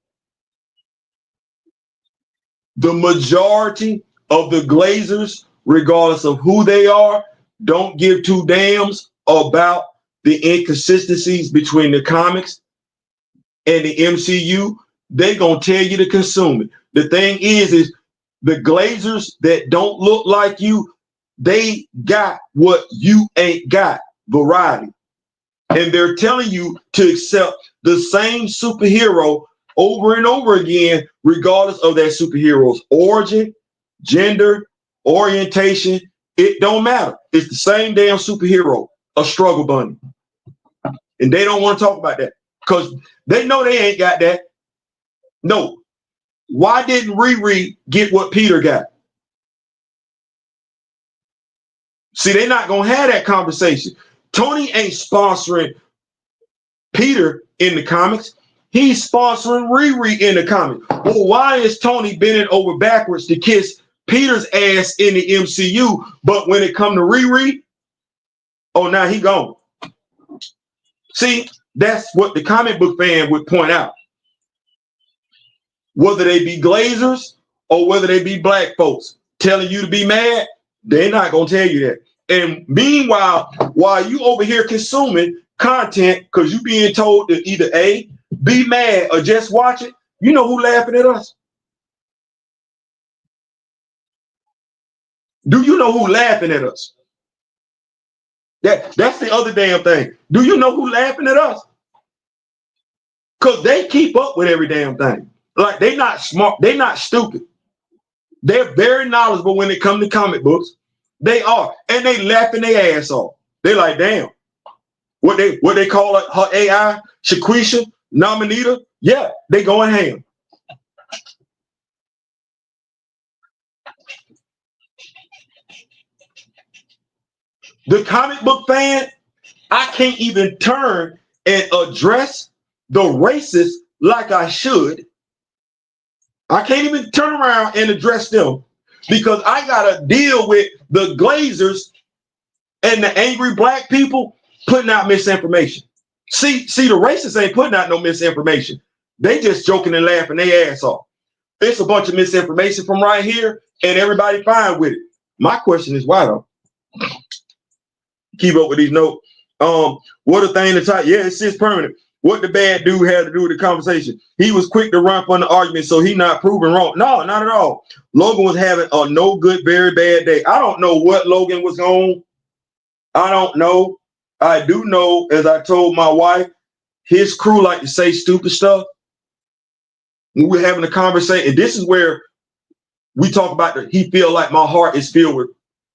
the majority of the Glazers, regardless of who they are, don't give two damns about the inconsistencies between the comics and the MCU. They're going to tell you to consume it. The thing is the Glazers that don't look like you, they got what you ain't got, variety. And they're telling you to accept the same superhero over and over again, regardless of that superhero's origin, gender, orientation. It don't matter. It's the same damn superhero, a struggle bunny. And they don't want to talk about that because they know they ain't got that. No. Why didn't Riri get what Peter got? See, they're not going to have that conversation. Tony ain't sponsoring Peter in the comics. He's sponsoring Riri in the comics. Well, why is Tony bending over backwards to kiss Peter's ass in the MCU, but when it come to Riri, oh, now he gone. See, that's what the comic book fan would point out. Whether they be Glazers or whether they be black folks telling you to be mad, they're not going to tell you that. And meanwhile, while you over here consuming content because you being told to either A, be mad or just watch it, you know who laughing at us? Do you know who laughing at us? That's the other damn thing. Do you know who laughing at us? Because they keep up with every damn thing. Like, they not smart. They're not stupid. They're very knowledgeable when it comes to comic books. They are. And they laughing their ass off. They like, damn. What they call it, her AI, Shaquisha, Nominita. Yeah, they going ham. The comic book fan, I can't even turn and address the racists like I should. I can't even turn around and address them because I got to deal with the Glazers and the angry black people putting out misinformation. See, the racists ain't putting out no misinformation. They just joking and laughing their ass off. It's a bunch of misinformation from right here and everybody fine with it. My question is why though? Keep up with these notes. What a thing to type. Yeah, it's just permanent. What the bad dude had to do with the conversation. He was quick to run from the argument, so he not proven wrong. No, not at all. Logan was having a no good, very bad day. I don't know what Logan was on. I don't know. I do know, as I told my wife, his crew like to say stupid stuff. When we're having a conversation, and this is where we talk about he feel like my heart is filled with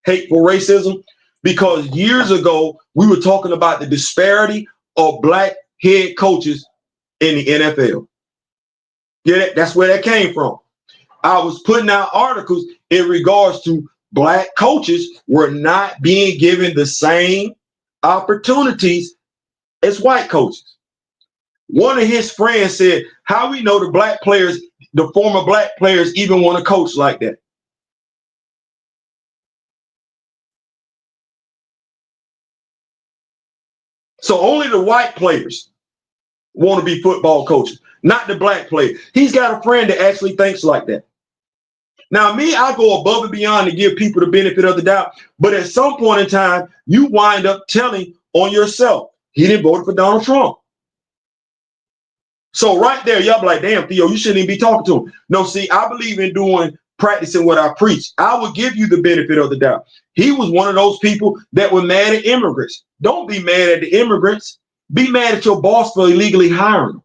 hateful racism. Because years ago, we were talking about the disparity of black head coaches in the NFL. Yeah, that's where that came from. I was putting out articles in regards to black coaches were not being given the same opportunities as white coaches. One of his friends said, how we know the black players, the former black players even want to coach like that? So only the white players want to be football coaches, not the black players. He's got a friend that actually thinks like that. Now, me, I go above and beyond to give people the benefit of the doubt. But at some point in time, you wind up telling on yourself, he didn't vote for Donald Trump. So right there, y'all be like, damn, Theo, you shouldn't even be talking to him. No, see, I believe in practicing what I preach. I will give you the benefit of the doubt. He was one of those people that were mad at immigrants. Don't be mad at the immigrants. Be mad at your boss for illegally hiring them.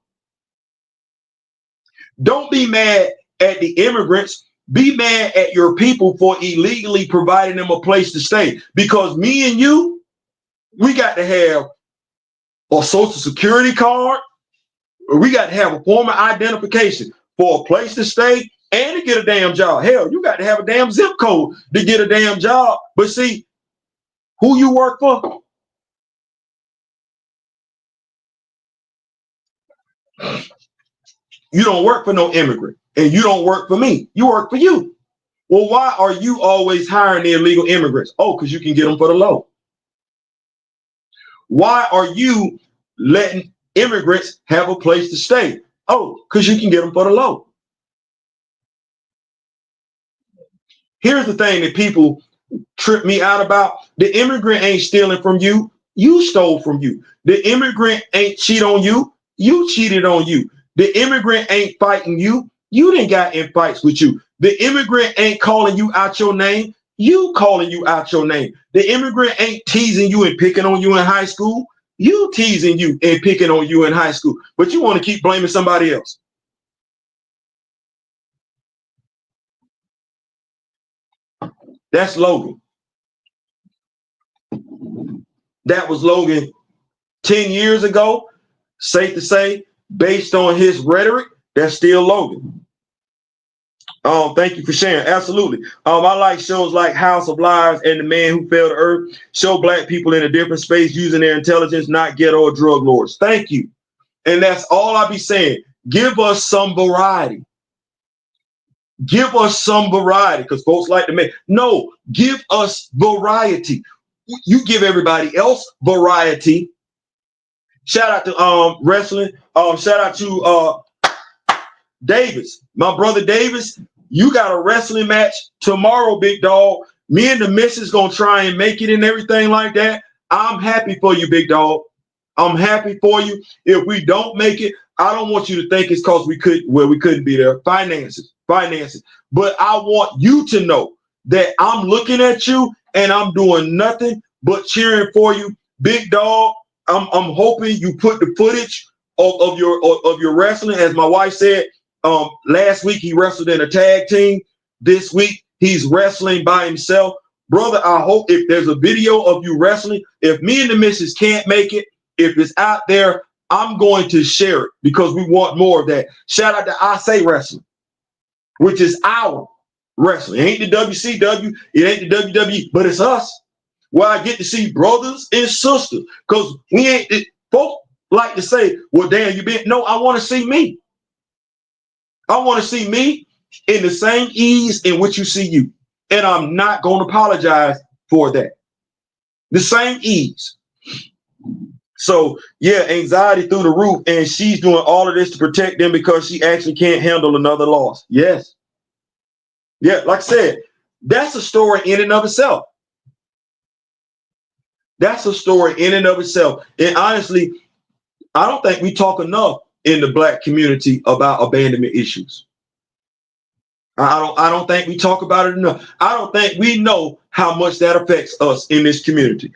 Don't be mad at the immigrants. Be mad at your people for illegally providing them a place to stay. Because me and you, we got to have a social security card. We got to have a form of identification for a place to stay and to get a damn job. Hell, you got to have a damn zip code to get a damn job. But see, who you work for? You don't work for no immigrant, and you don't work for me. You work for you. Well, why are you always hiring the illegal immigrants? Oh, because you can get them for the low. Why are you letting immigrants have a place to stay? Oh, because you can get them for the low. Here's the thing that people trip me out about. The immigrant ain't stealing from you. You stole from you. The immigrant ain't cheat on you. You cheated on you. The immigrant ain't fighting you. You didn't got in fights with you. The immigrant ain't calling you out your name. You calling you out your name. The immigrant ain't teasing you and picking on you in high school. You teasing you and picking on you in high school. But you want to keep blaming somebody else. That's Logan. That was Logan 10 years ago. Safe to say, based on his rhetoric, that's still Logan. Thank you for sharing. Absolutely. I like shows like House of Lies and The Man Who Fell to Earth. Show black people in a different space using their intelligence, not ghetto or drug lords. Thank you. And that's all I be saying. Give us some variety. Give us some variety, because folks like to make. No, give us variety. You give everybody else variety. Shout out to wrestling. Shout out to Davis, my brother Davis. You got a wrestling match tomorrow, big dog. Me and the missus gonna try and make it and everything like that. I'm happy for you, big dog. I'm happy for you. If we don't make it, I don't want you to think it's because we couldn't be there. Finances. But I want you to know that I'm looking at you and I'm doing nothing but cheering for you, big dog. I'm hoping you put the footage of your wrestling. As my wife said, last week he wrestled in a tag team. This week he's wrestling by himself. Brother, I hope if there's a video of you wrestling, if me and the missus can't make it, if it's out there, I'm going to share it because we want more of that. Shout out to I Say Wrestling, which is our wrestling. It ain't the WCW, it ain't the WWE, but it's us. Where I get to see brothers and sisters, because we ain't. Folks like to say, "Well, damn, you been." No, I want to see me. I want to see me in the same ease in which you see you, and I'm not going to apologize for that. The same ease. So yeah, anxiety through the roof, and she's doing all of this to protect them because she actually can't handle another loss. Yes. Yeah, like I said, that's a story in and of itself. That's a story in and of itself. And honestly, I don't think we talk enough in the black community about abandonment issues. I don't think we talk about it enough. I don't think we know how much that affects us in this community.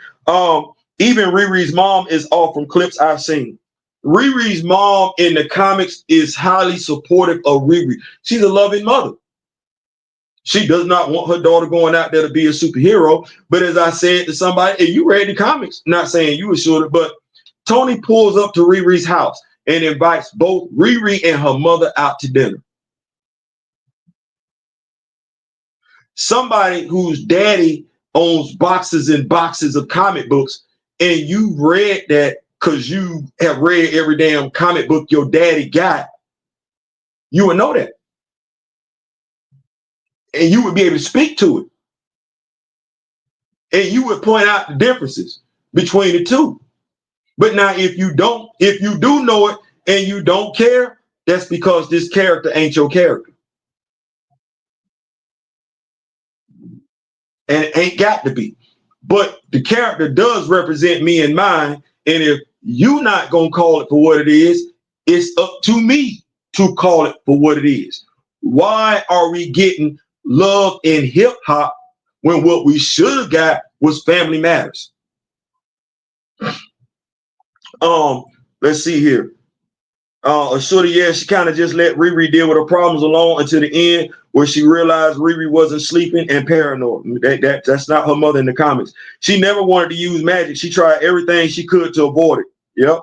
Even Riri's mom is off from clips I've seen. Riri's mom in the comics is highly supportive of Riri. She's a loving mother. She does not want her daughter going out there to be a superhero. But as I said to somebody, and you read the comics, not saying you were sure, but Tony pulls up to Riri's house and invites both Riri and her mother out to dinner. Somebody whose daddy owns boxes and boxes of comic books, and you read that because you have read every damn comic book your daddy got, you would know that. And you would be able to speak to it. And you would point out the differences between the two. But now if you do know it and you don't care, that's because this character ain't your character. And it ain't got to be. But the character does represent me and mine. And if you not gonna call it for what it is, it's up to me to call it for what it is. Why are we getting love in hip hop when what we should have got was Family Matters? Let's see here. Yeah, she kind of just let Riri deal with her problems alone until the end, where she realized Riri wasn't sleeping and paranoid. That's not her mother in the comics. She never wanted to use magic. She tried everything she could to avoid it. Yep.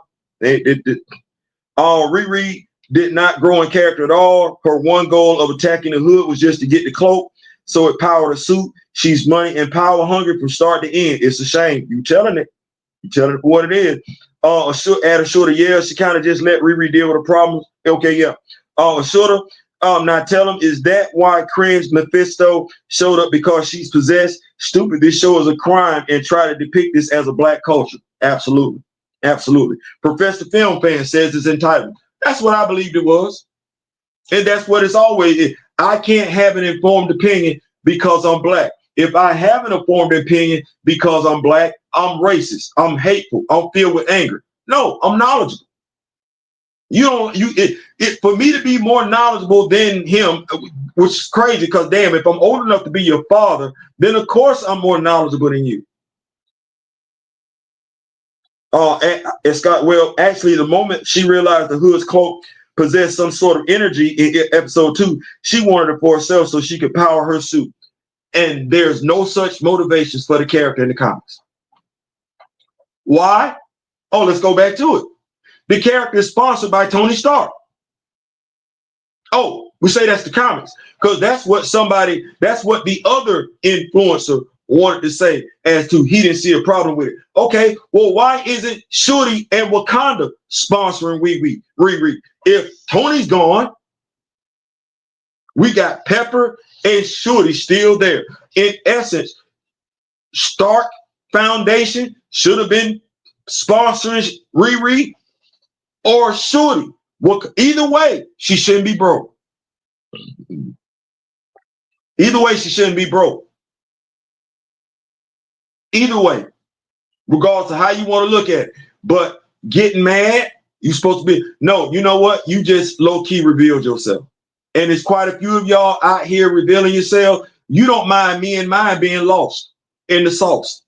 Riri did not grow in character at all. Her one goal of attacking the hood was just to get the cloak, so it powered her suit. She's money and power hungry from start to end. It's a shame. You telling it. You telling it for what it is. Add a shorter, yeah, she kind of just let Riri deal with her problems. Okay, yeah. Shorter, now tell him, is that why Cringe Mephisto showed up because she's possessed? Stupid, this show is a crime and try to depict this as a black culture. Absolutely. Absolutely. Professor Film Fan says it's entitled. That's what I believed it was. And that's what it's always. I can't have an informed opinion because I'm black. If I have an informed opinion because I'm black, I'm racist, I'm hateful, I'm filled with anger. No, I'm knowledgeable. For me to be more knowledgeable than him, which is crazy because damn, if I'm old enough to be your father, then of course I'm more knowledgeable than you. And Scott, well, actually, the moment she realized the hood's cloak possessed some sort of energy in episode 2, she wanted it for herself so she could power her suit. And there's no such motivations for the character in the comics. Why? Oh, let's go back to it. The character is sponsored by Tony Stark. Oh, we say that's the comics because that's what the other influencer wanted to say as to he didn't see a problem with it. Okay, well, why isn't Shuri and Wakanda sponsoring Riri? If Tony's gone, we got Pepper and Shuri still there. In essence, Stark Foundation should have been sponsoring Riri or Shuri. Well, either way, she shouldn't be broke. Either way, she shouldn't be broke. Either way, regardless of how you want to look at it. But getting mad, you're supposed to be, no, you know what? You just low-key revealed yourself. And there's quite a few of y'all out here revealing yourself. You don't mind me and mine being lost in the sauce.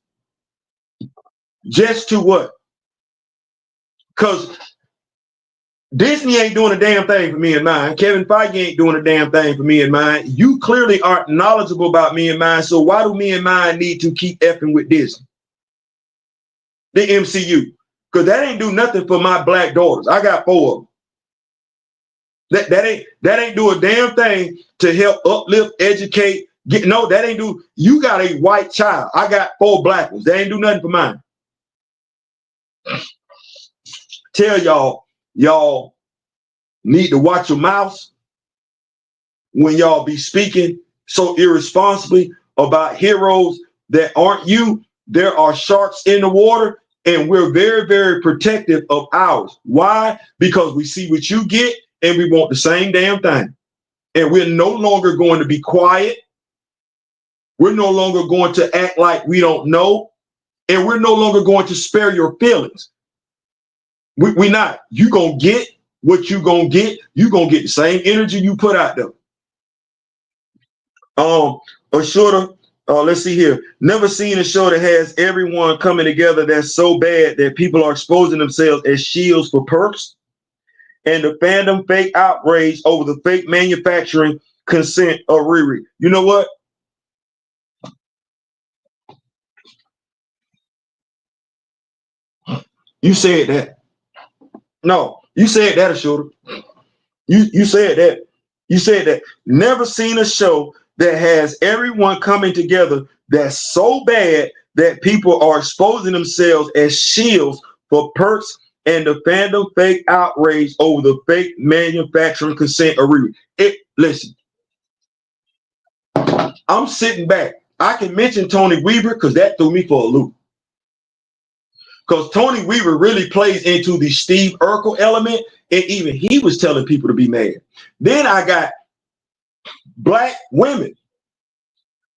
Just to what? Because Disney ain't doing a damn thing for me and mine. Kevin Feige ain't doing a damn thing for me and mine. You clearly aren't knowledgeable about me and mine. So why do me and mine need to keep effing with Disney? The MCU. Because that ain't do nothing for my black daughters. I got 4 of them. That ain't do a damn thing to help uplift, educate. That ain't do. You got a white child. I got 4 black ones. That ain't do nothing for mine. Tell y'all need to watch your mouths when y'all be speaking so irresponsibly about heroes that aren't you. There are sharks in the water, and we're very, very protective of ours. Why? Because we see what you get, and we want the same damn thing. And we're no longer going to be quiet. We're no longer going to act like we don't know, and we're no longer going to spare your feelings. We're not. You gonna get what you gonna get. You gonna get the same energy you put out there. A shorter. Let's see here. Never seen a show that has everyone coming together that's so bad that people are exposing themselves as shields for perks, and the fandom fake outrage over the fake manufacturing consent of Riri. You know what? You said that. No, you said that, Ashura. You said that. You said that. Never seen a show that has everyone coming together that's so bad that people are exposing themselves as shields for perks and the fandom fake outrage over the fake manufacturing consent of Riri. Listen, I'm sitting back. I can mention Tony Weaver because that threw me for a loop. Because Tony Weaver really plays into the Steve Urkel element, and even he was telling people to be mad. Then I got black women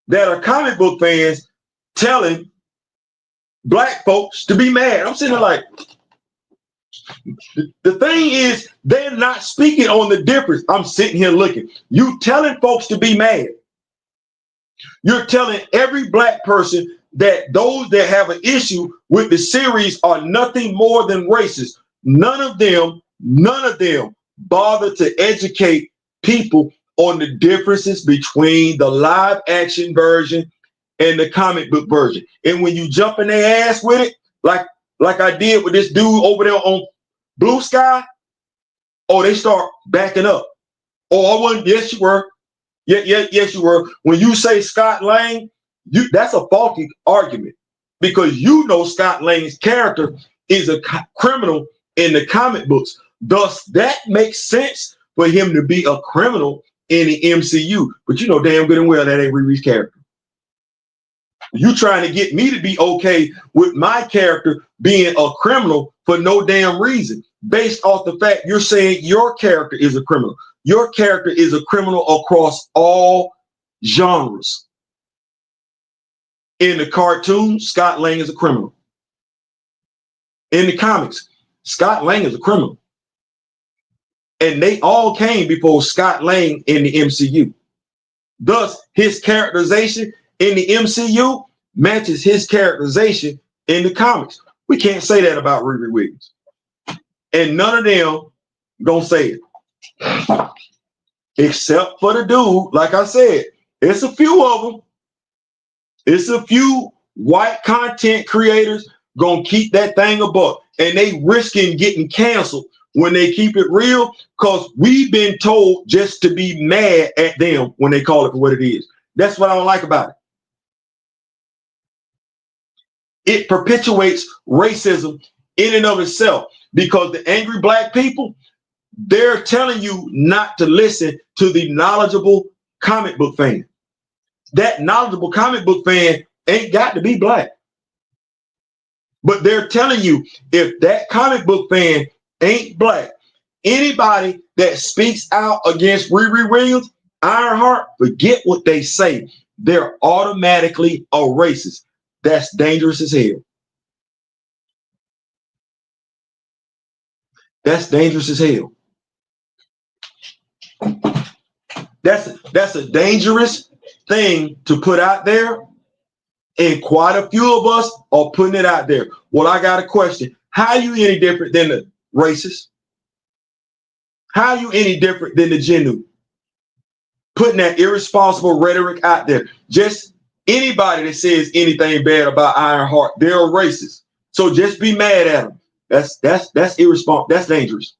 that are comic book fans telling black folks to be mad. I'm sitting there like, the thing is, they're not speaking on the difference. I'm sitting here looking. You telling folks to be mad. You're telling every black person that those that have an issue with the series are nothing more than racist. None of them bother to educate people on the differences between the live action version and the comic book version. And when you jump in their ass with it, like I did with this dude over there on Blue Sky, they start backing up. I wasn't. Yes, you were. Yes, you were. When you say Scott Lang, that's a faulty argument because you know Scott Lang's character is a criminal in the comic books. Thus, that makes sense for him to be a criminal in the MCU. But you know damn good and well that ain't Riri's character. You trying to get me to be okay with my character being a criminal for no damn reason, based off the fact you're saying your character is a criminal. Your character is a criminal across all genres. In the cartoon, Scott Lang is a criminal. In the comics, Scott Lang is a criminal. And they all came before Scott Lang in the MCU. Thus, his characterization in the MCU matches his characterization in the comics. We can't say that about Riri Williams. And none of them gonna say it. Except for the dude, like I said, it's a few of them It's a few white content creators gonna keep that thing a buck, and they risking getting canceled when they keep it real, because we've been told just to be mad at them when they call it for what it is. That's what I don't like about it. It perpetuates racism in and of itself, because the angry black people, they're telling you not to listen to the knowledgeable comic book fan. That knowledgeable comic book fan ain't got to be black. But they're telling you, if that comic book fan ain't black, anybody that speaks out against Riri Williams, Ironheart, forget what they say. They're automatically a racist. That's dangerous as hell. That's dangerous as hell. That's a dangerous thing to put out there, and quite a few of us are putting it out there. Well, I got a question. How are you any different than the racist? How are you any different than the genuine? Putting that irresponsible rhetoric out there. Just anybody that says anything bad about Ironheart, they're a racist. So just be mad at them. That's irresponsible. That's dangerous.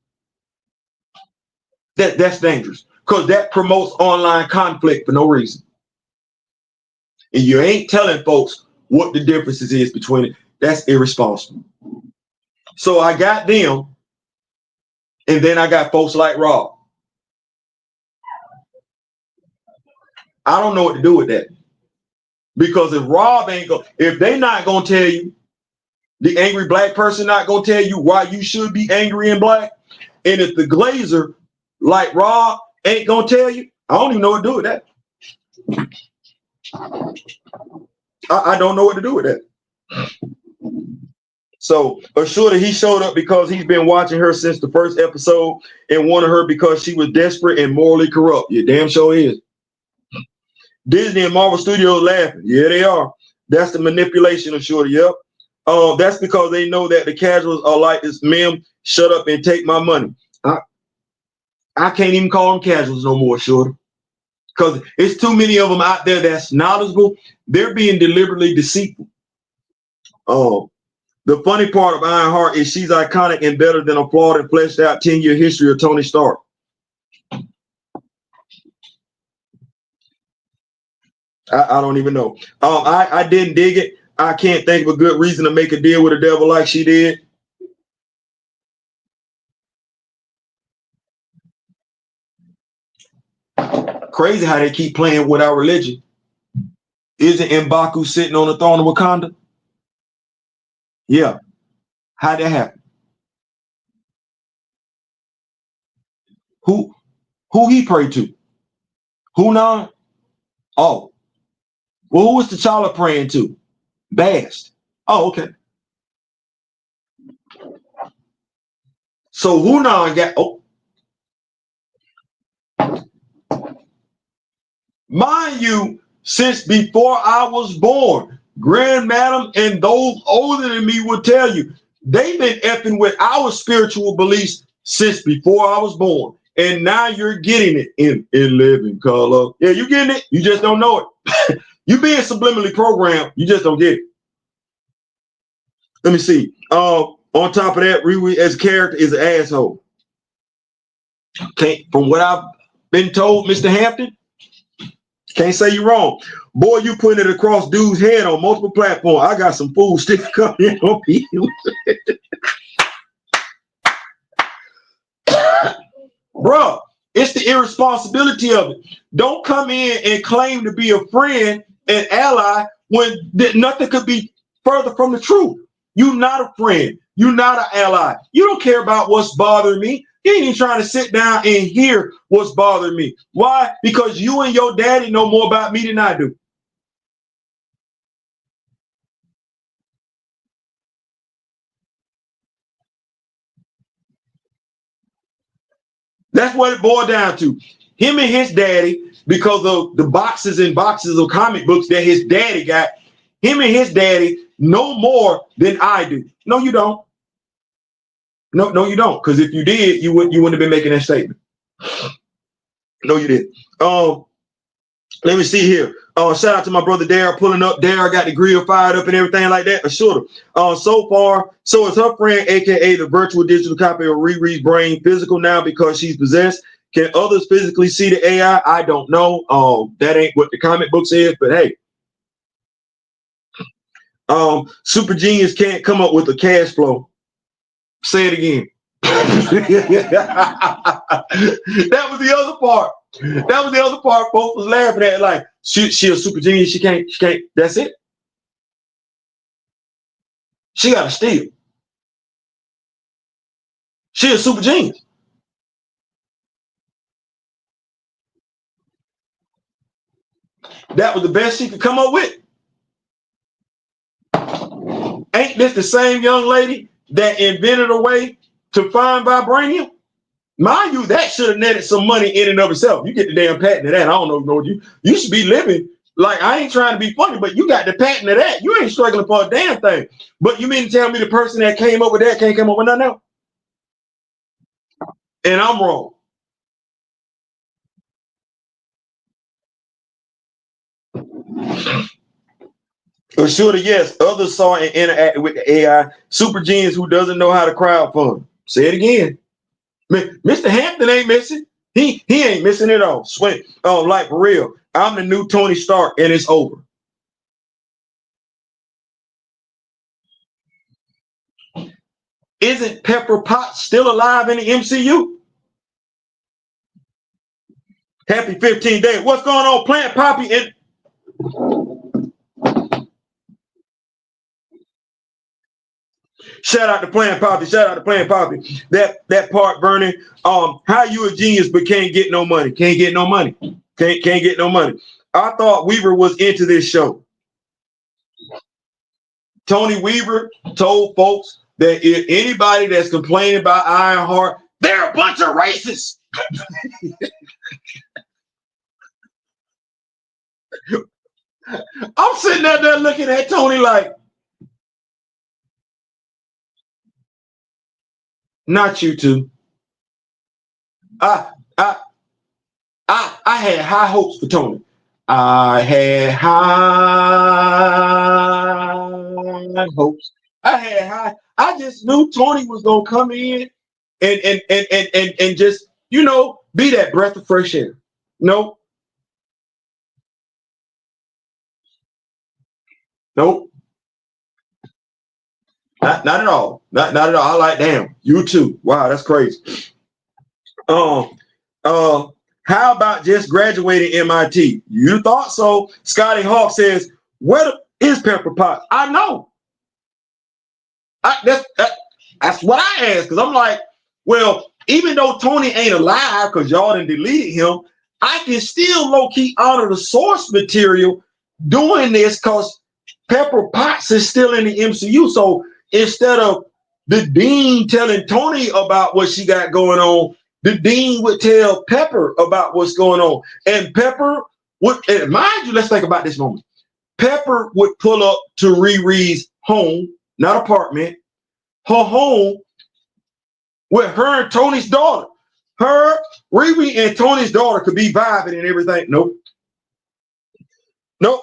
That's dangerous, because that promotes online conflict for no reason. And you ain't telling folks what the differences is between it. That's irresponsible. So I got them, and then I got folks like Rob. I don't know what to do with that. Because if Rob ain't go, if they not gonna tell you, the angry black person not gonna tell you why you should be angry and black, and if the glazer like Rob ain't gonna tell you, I don't even know what to do with that. I don't know what to do with that. So assure that he showed up because he's been watching her since the first episode and wanted her because she was desperate and morally corrupt. You damn sure is. Disney and Marvel Studios laughing. Yeah, they are. That's the manipulation of Shorty. Yep. That's because they know that the casuals are like this. Ma'am, shut up and take my money. I can't even call them casuals no more, Shorty, because it's too many of them out there that's knowledgeable. They're being deliberately deceitful. The funny part of Ironheart is she's iconic and better than a flawed and fleshed out 10-year history of Tony Stark. I don't even know. I didn't dig it. I can't think of a good reason to make a deal with the devil like she did. Crazy how they keep playing with our religion. Isn't M'Baku sitting on the throne of Wakanda? Yeah. How'd that happen? Who he prayed to? Who now? Oh. Well, who was T'Challa praying to? Bast. Oh, okay. So Hunan got, mind you, since before I was born, Grand Madam and those older than me would tell you, they've been effing with our spiritual beliefs since before I was born. And now you're getting it in living color. Yeah, you getting it. You just don't know it. You being subliminally programmed, you just don't get it. Let me see. On top of that, Riri as a character is an asshole. From what I've been told, Mr. Hampton, can't say you're wrong. Boy, you putting it across dude's head on multiple platforms. I got some food still coming on you. Bruh, it's the irresponsibility of it. Don't come in and claim to be a friend and ally when nothing could be further from the truth. You're not a friend. You're not an ally. You don't care about what's bothering me. You ain't even trying to sit down and hear what's bothering me. Why? Because you and your daddy know more about me than I do. That's what it boiled down to. Him and his daddy, because of the boxes and boxes of comic books that his daddy got, him and his daddy know more than I do. No, you don't. No, you don't. Because if you did, you wouldn't have been making that statement. No, you didn't. Let me see here. Shout out to my brother Dare pulling up. Dare got the grill fired up and everything like that. Sure. So far, so is her friend, aka the virtual digital copy of Riri's brain, physical now because she's possessed. Can others physically see the AI? I don't know. That ain't what the comic book says, but hey. Super genius can't come up with a cash flow. Say it again. That was the other part. That was the other part folks was laughing at. Like, she a super genius. She can't, that's it. She got to steal. She a super genius. That was the best she could come up with. Ain't this the same young lady that invented a way to find vibranium? Mind you, that should have netted some money in and of itself. You get the damn patent of that. I don't know. You should be living like, I ain't trying to be funny, but you got the patent of that. You ain't struggling for a damn thing. But you mean to tell me the person that came up with that can't come up with nothing else? And I'm wrong. Sure, yes, others saw and interacted with the AI. Super genius who doesn't know how to crowdfund. Say it again. Mr. Hampton ain't missing. He ain't missing it all. Swear. Like for real. I'm the new Tony Stark and it's over. Isn't Pepper Potts still alive in the MCU? Happy 15 days. What's going on, Plant Poppy? And shout out to Plant Poppy. Shout out to Plant Poppy. That part, Bernie. How you a genius but can't get no money? Can't get no money. Can't get no money. I thought Weaver was into this show. Tony Weaver told folks that if anybody that's complaining about Ironheart, they're a bunch of racists. I'm sitting out there looking at Tony like, not you two. I I I had high hopes for Tony. I had high hopes. I had high. I just knew Tony was gonna come in and just be that breath of fresh air. Nope, nope, not at all. Not at all. I like damn you too. Wow, that's crazy. Um, uh, how about just graduating MIT? You thought so? Scotty Hawk says, "Where is Pepper Potts?" I know. That's what I asked because I'm like, well, even though Tony ain't alive because y'all done deleted him, I can still low key honor the source material doing this because Pepper Potts is still in the MCU. So instead of the dean telling Tony about what she got going on, the dean would tell Pepper about what's going on, and Pepper would, and mind you, let's think about this moment. Pepper would pull up to Riri's home, not apartment, her home with her and Tony's daughter. Her, Riri, and Tony's daughter could be vibing and everything. Nope. Nope.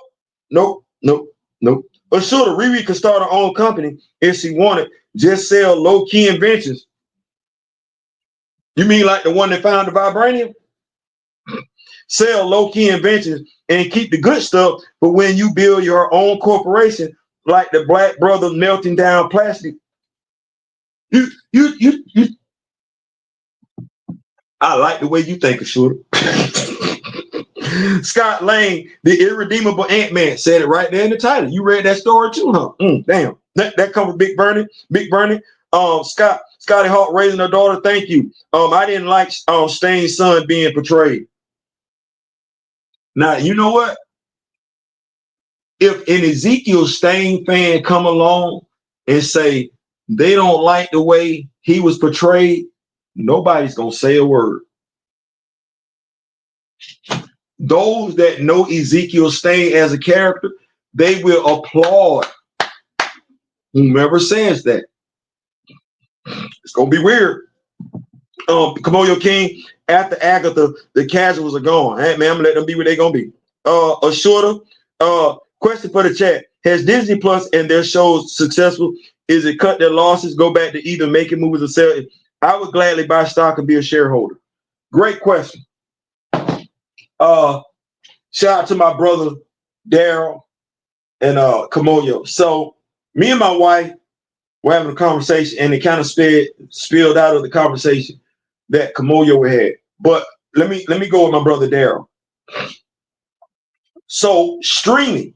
Nope. Nope. Nope. But sure, Riri could start her own company if she wanted. Just sell low-key inventions. You mean like the one that found the vibranium? Sell low-key inventions and keep the good stuff. But when you build your own corporation, like the Black Brother melting down plastic, you I like the way you think, Shooter. Scott Lang, the irredeemable Ant-Man, said it right there in the title. You read that story too, huh? Damn. That comes with Big Bernie. Big Bernie. Scotty Hawk raising her daughter. Thank you. I didn't like Stain's son being portrayed. Now, you know what? If an Ezekiel Stain fan come along and say they don't like the way he was portrayed, nobody's gonna say a word. Those that know Ezekiel Stain as a character, they will applaud whomever says that. It's gonna be weird. Kamoyo King, after Agatha, the casuals are gone. Hey man, I'm gonna let them be where they're gonna be. a shorter question for the chat. Has Disney Plus and their shows successful? Is it cut their losses, go back to either making movies or selling? I would gladly buy stock and be a shareholder. Great question. Shout out to my brother Daryl and Kamoyo. So me and my wife were having a conversation, and it kind of spilled out of the conversation that Kamoyo had. But let me go with my brother Daryl. So streaming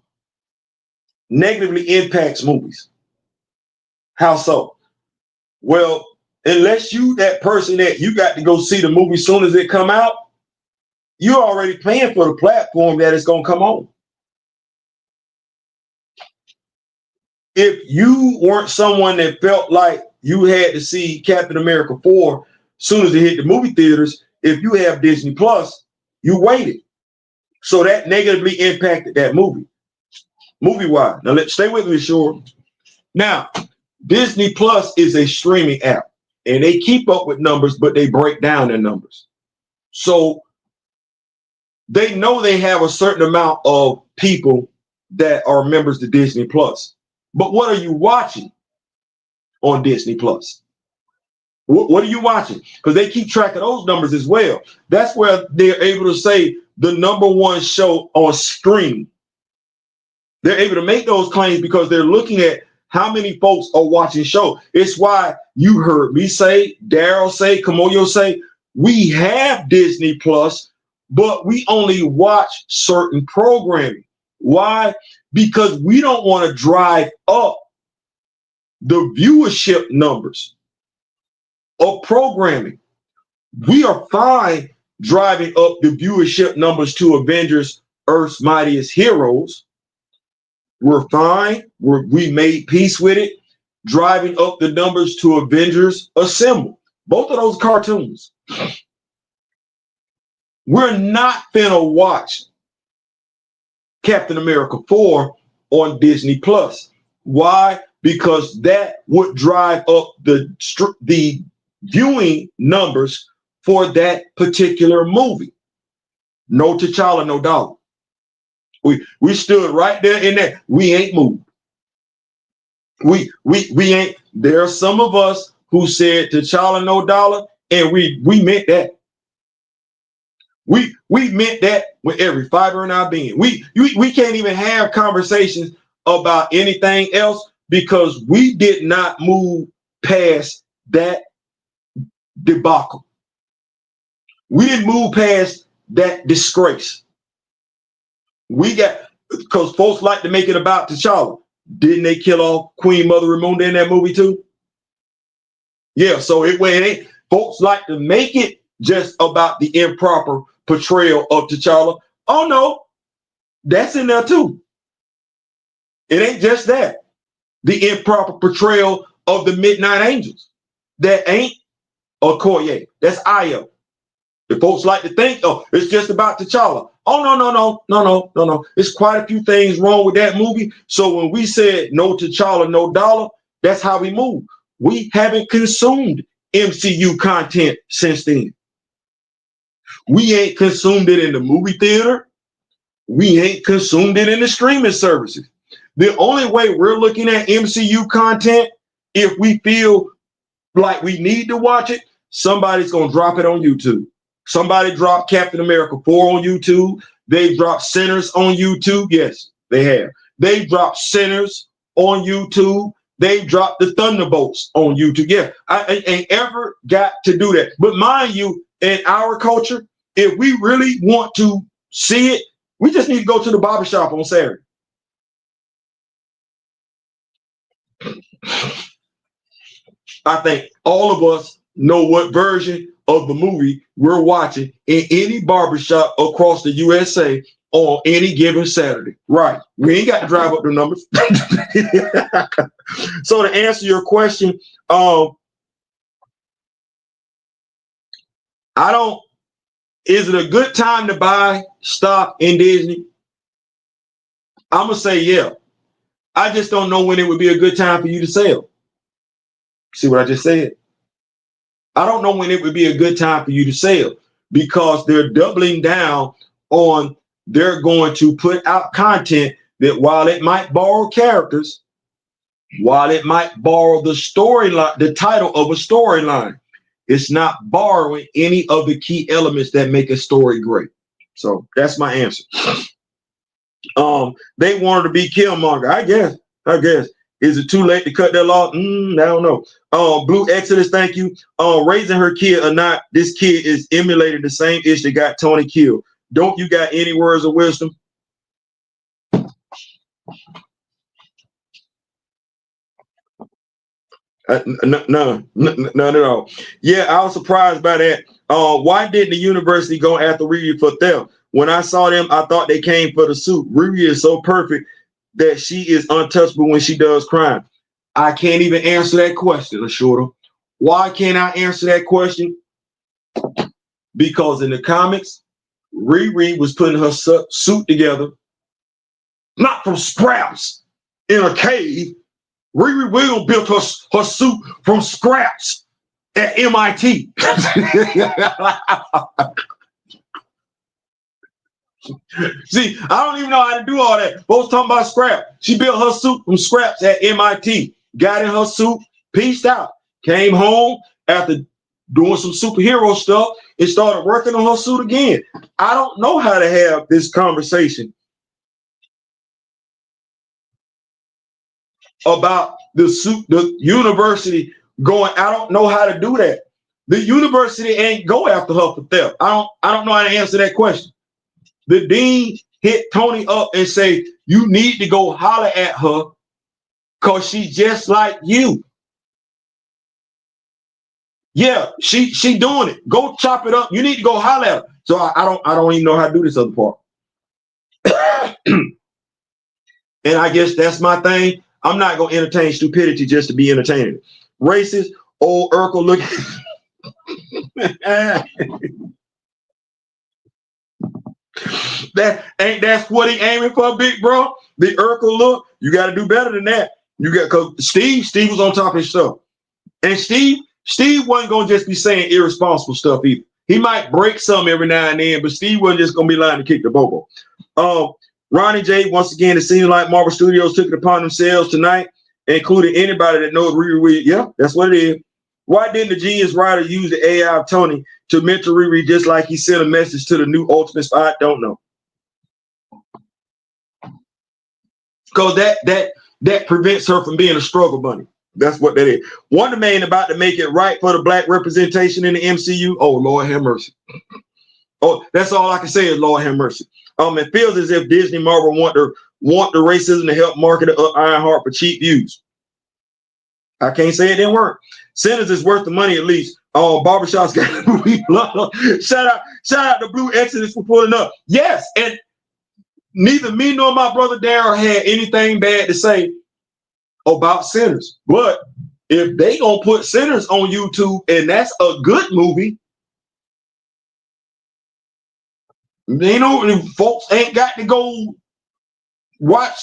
negatively impacts movies. How so? Well, unless you that person that you got to go see the movie as soon as it come out, you're already paying for the platform that it's gonna come on. If you weren't someone that felt like you had to see Captain America 4 as soon as it hit the movie theaters, if you have Disney Plus, you waited. So that negatively impacted that movie wise. Now let's stay with me, sure. Now, Disney Plus is a streaming app, and they keep up with numbers, but they break down their numbers. So they know they have a certain amount of people that are members to Disney Plus. But what are you watching on Disney Plus? What are you watching? Because they keep track of those numbers as well. That's where they're able to say the number one show on stream. They're able to make those claims because they're looking at how many folks are watching show. It's why you heard me say, Daryl say, Kamoyo say, we have Disney Plus, but we only watch certain programming. Why? Because we don't want to drive up the viewership numbers of programming. We are fine driving up the viewership numbers to Avengers, Earth's Mightiest Heroes. We're fine. We made peace with it. Driving up the numbers to Avengers Assemble. Both of those cartoons. We're not finna watch Captain America 4 on Disney Plus. Why? Because that would drive up the viewing numbers for that particular movie. No T'Challa, no dollar. We stood right there in that. We ain't moved. We ain't. There are some of us who said T'Challa, no dollar, and we meant that. We meant that with every fiber in our being. We can't even have conversations about anything else because we did not move past that debacle. We didn't move past that disgrace. We got, because folks like to make it about T'Challa. Didn't they kill off Queen Mother Ramonda in that movie too? Yeah, so it ain't. Folks like to make it just about the improper portrayal of T'Challa. Oh no, that's in there too. It ain't just that. The improper portrayal of the Midnight Angels. That ain't Okoye. That's Io. The folks like to think, oh, it's just about T'Challa. Oh, no. There's quite a few things wrong with that movie. So when we said no T'Challa, no dollar, that's how we move. We haven't consumed MCU content since then. We ain't consumed it in the movie theater. We ain't consumed it in the streaming services. The only way we're looking at MCU content, if we feel like we need to watch it, somebody's going to drop it on YouTube. Somebody dropped Captain America 4 on YouTube. They've dropped Sinners on YouTube. Yes, they have. They've dropped Sinners on YouTube. They've dropped the Thunderbolts on YouTube. Yeah, I ain't ever got to do that. But mind you, in our culture, if we really want to see it, we just need to go to the barbershop on Saturday. I think all of us know what version of the movie we're watching in any barbershop across the USA on any given Saturday. Right. We ain't got to drive up the numbers. So to answer your question, is it a good time to buy stock in Disney? I'm going to say, yeah. I just don't know when it would be a good time for you to sell. See what I just said? I don't know when it would be a good time for you to sell because they're doubling down on they're going to put out content that, while it might borrow characters, while it might borrow the storyline, the title of a storyline, it's not borrowing any of the key elements that make a story great. So that's my answer. They wanted to be Killmonger. I guess. Is it too late to cut that law? I don't know. Blue Exodus, thank you. Raising her kid or not, this kid is emulating the same issue that got Tony killed. Don't you got any words of wisdom? None at all. Yeah, I was surprised by that. Why didn't the university go after Riri for theft? When I saw them, I thought they came for the suit. Riri is so perfect that she is untouchable when she does crime. I can't even answer that question, Ashura. Why can't I answer that question? Because in the comics, Riri was putting her suit together, not from scraps in a cave. Riri Williams built her suit from scraps at MIT. See, I don't even know how to do all that. Folks talking about scrap. She built her suit from scraps at MIT. Got in her suit, pieced out, came home after doing some superhero stuff and started working on her suit again. I don't know how to have this conversation about the suit, the university going. I don't know how to do that. The university ain't go after her for theft. I don't know how to answer that question. The dean hit Tony up and say, you need to go holler at her because she's just like you. Yeah, she doing it. Go chop it up. You need to go holler at her. So I don't even know how to do this other part. And I guess that's my thing. I'm not gonna entertain stupidity just to be entertaining. Racist, old Urkel looking. That's what he aiming for, big bro. The Urkel look. You got to do better than that. You got, because Steve was on top of his stuff, and Steve wasn't gonna just be saying irresponsible stuff either. He might break some every now and then, but Steve wasn't just gonna be lying to kick the bobo. Ronnie J, once again, it seems like Marvel Studios took it upon themselves tonight, including anybody that knows Riri. Yeah, that's what it is. Why didn't the genius writer use the AI of Tony to mentor Riri just like he sent a message to the new Ultimate Spy? I don't know. Because that prevents her from being a struggle bunny. That's what that is. Wonder Man about to make it right for the black representation in the MCU. Oh, Lord have mercy. Oh, that's all I can say is Lord have mercy. It feels as if Disney Marvel want the racism to help market up Ironheart for cheap views. I can't say it didn't work. Sinners is worth the money at least. Barbershop's got movie love. Shout out to Blue Exodus for pulling up. Yes, and neither me nor my brother Daryl had anything bad to say about Sinners. But if they gonna put Sinners on YouTube and that's a good movie, folks ain't got to go watch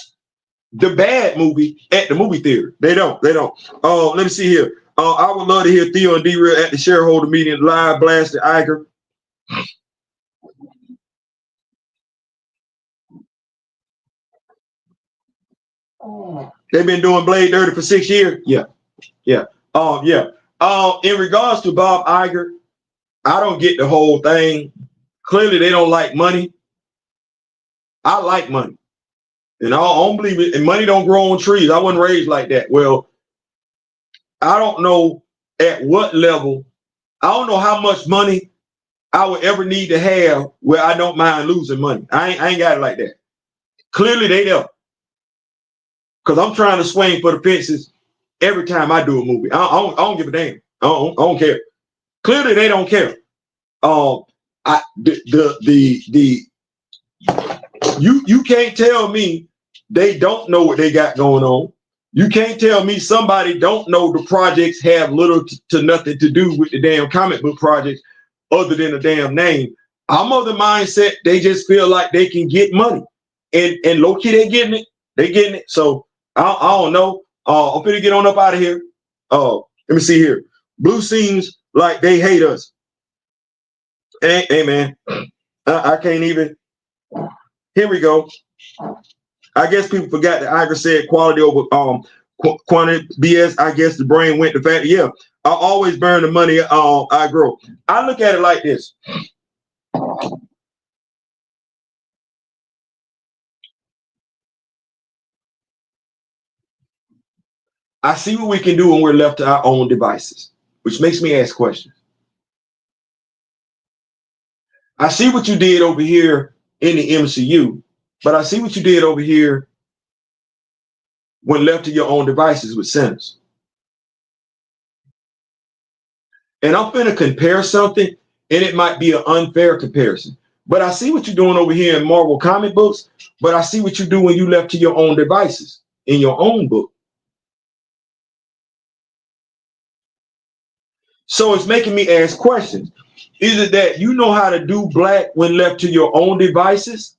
the bad movie at the movie theater. They don't. Let me see here. I would love to hear Theo and D-Real at the shareholder meeting live blasted Iger. They've been doing Blade Dirty for 6 years. Yeah. Yeah. In regards to Bob Iger, I don't get the whole thing. Clearly, they don't like money. I like money. And I don't believe it. And money don't grow on trees. I wasn't raised like that. Well, I don't know at what level. I don't know how much money I would ever need to have where I don't mind losing money. I ain't got it like that. Clearly, they don't. Because I'm trying to swing for the fences every time I do a movie. I don't give a damn. I don't care. Clearly, they don't care. You can't tell me they don't know what they got going on. You can't tell me somebody don't know the projects have little to nothing to do with the damn comic book projects other than a damn name. I'm of the mindset they just feel like they can get money. And low key, they getting it. They getting it. So I don't know. I'm gonna get on up out of here. Let me see here. Blue seems like they hate us. Hey man, I can't even. Here we go. I guess people forgot that Iger said quality over quantity. BS. I guess the brain went to fat. Yeah, I always burn the money I grow. I look at it like this. I see what we can do when we're left to our own devices, which makes me ask questions. I see what you did over here in the MCU, but I see what you did over here when left to your own devices with sinners. And I'm going to compare something, and it might be an unfair comparison. But I see what you're doing over here in Marvel comic books, but I see what you do when you left to your own devices in your own book. So it's making me ask questions. Is it that you know how to do black when left to your own devices?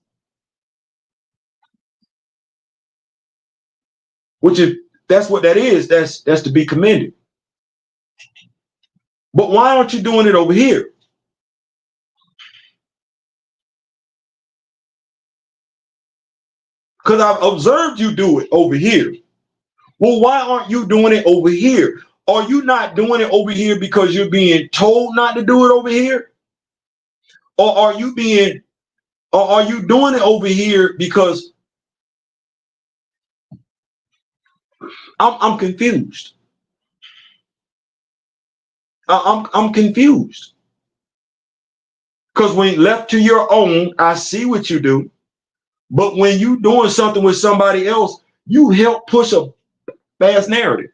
Which is, that's what that is. That's to be commended. But why aren't you doing it over here? Because I've observed you do it over here. Well, why aren't you doing it over here? Are you not doing it over here because you're being told not to do it over here? Or are you doing it over here because I'm confused? I'm confused. Because when left to your own, I see what you do. But when you doing something with somebody else, you help push a fast narrative.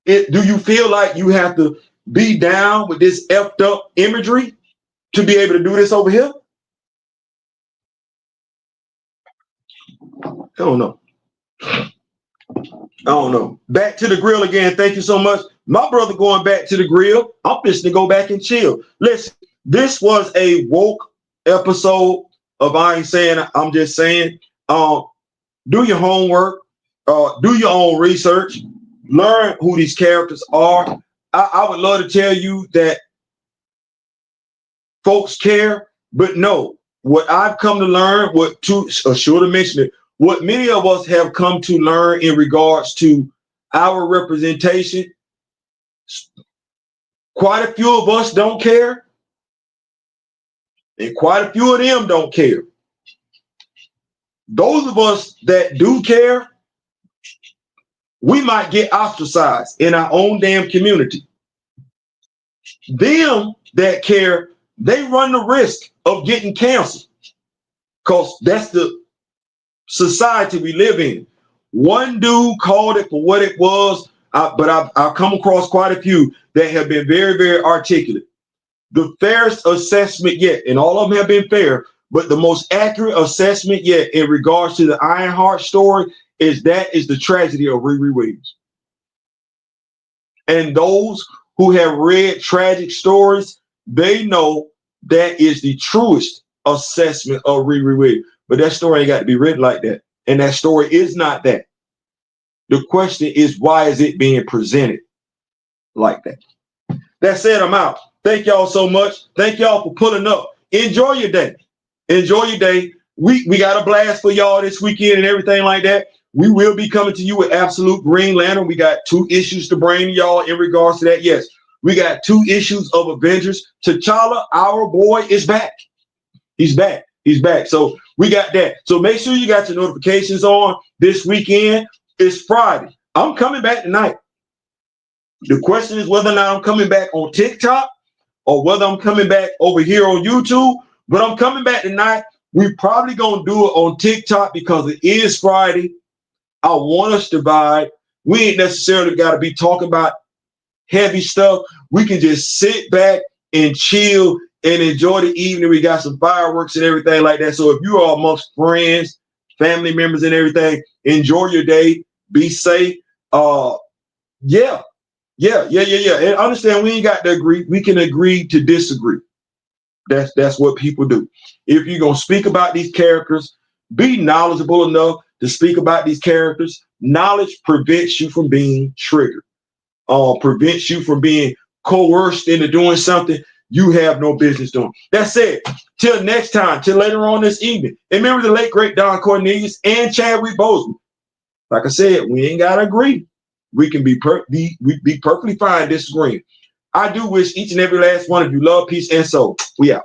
Do you feel like you have to be down with this effed up imagery to be able to do this over here? I don't know. I don't know. Back to the grill again. Thank you so much. My brother going back to the grill. I'm just to go back and chill. Listen, this was a woke episode of I Ain't Saying, I'm Just Saying. Do your homework. Do your own research. Learn who these characters are. I would love to tell you that folks care, but no. What I've come to learn, should have mentioned it, what many of us have come to learn in regards to our representation, quite a few of us don't care, and quite a few of them don't care. Those of us that do care, we might get ostracized in our own damn community. Them that care, they run the risk of getting canceled because that's the society we live in. One dude called it for what it was, but I've come across quite a few that have been very, very articulate. The fairest assessment yet, and all of them have been fair, but the most accurate assessment yet in regards to the Ironheart story is that is the tragedy of Riri Williams. And those who have read tragic stories, they know that is the truest assessment of Riri Williams. But that story ain't got to be written like that. And that story is not that. The question is, why is it being presented like that? That said, I'm out. Thank y'all so much. Thank y'all for pulling up. Enjoy your day. Enjoy your day. We got a blast for y'all this weekend and everything like that. We will be coming to you with Absolute Green Lantern. We got 2 issues to bring y'all in regards to that. Yes, we got 2 issues of Avengers. T'Challa, our boy, is back. He's back. He's back. So we got that. So make sure you got your notifications on this weekend. It's Friday. I'm coming back tonight. The question is whether or not I'm coming back on TikTok or whether I'm coming back over here on YouTube. But I'm coming back tonight. We're probably going to do it on TikTok because it is Friday. I want us to vibe. We ain't necessarily got to be talking about heavy stuff. We can just sit back and chill and enjoy the evening. We got some fireworks and everything like that. So if you are amongst friends, family members and everything, enjoy your day. Be safe. Yeah. And understand we ain't got to agree. We can agree to disagree. That's what people do. If you're going to speak about these characters, be knowledgeable enough to speak about these characters. Knowledge prevents you from being triggered, prevents you from being coerced into doing something. you have no business doing. That's it. Till next time, till later on this evening. And remember the late great Don Cornelius and Chadwick Boseman. Like I said, we ain't gotta agree. We can be perfectly fine disagreeing. I do wish each and every last one of you love, peace, and soul. We out.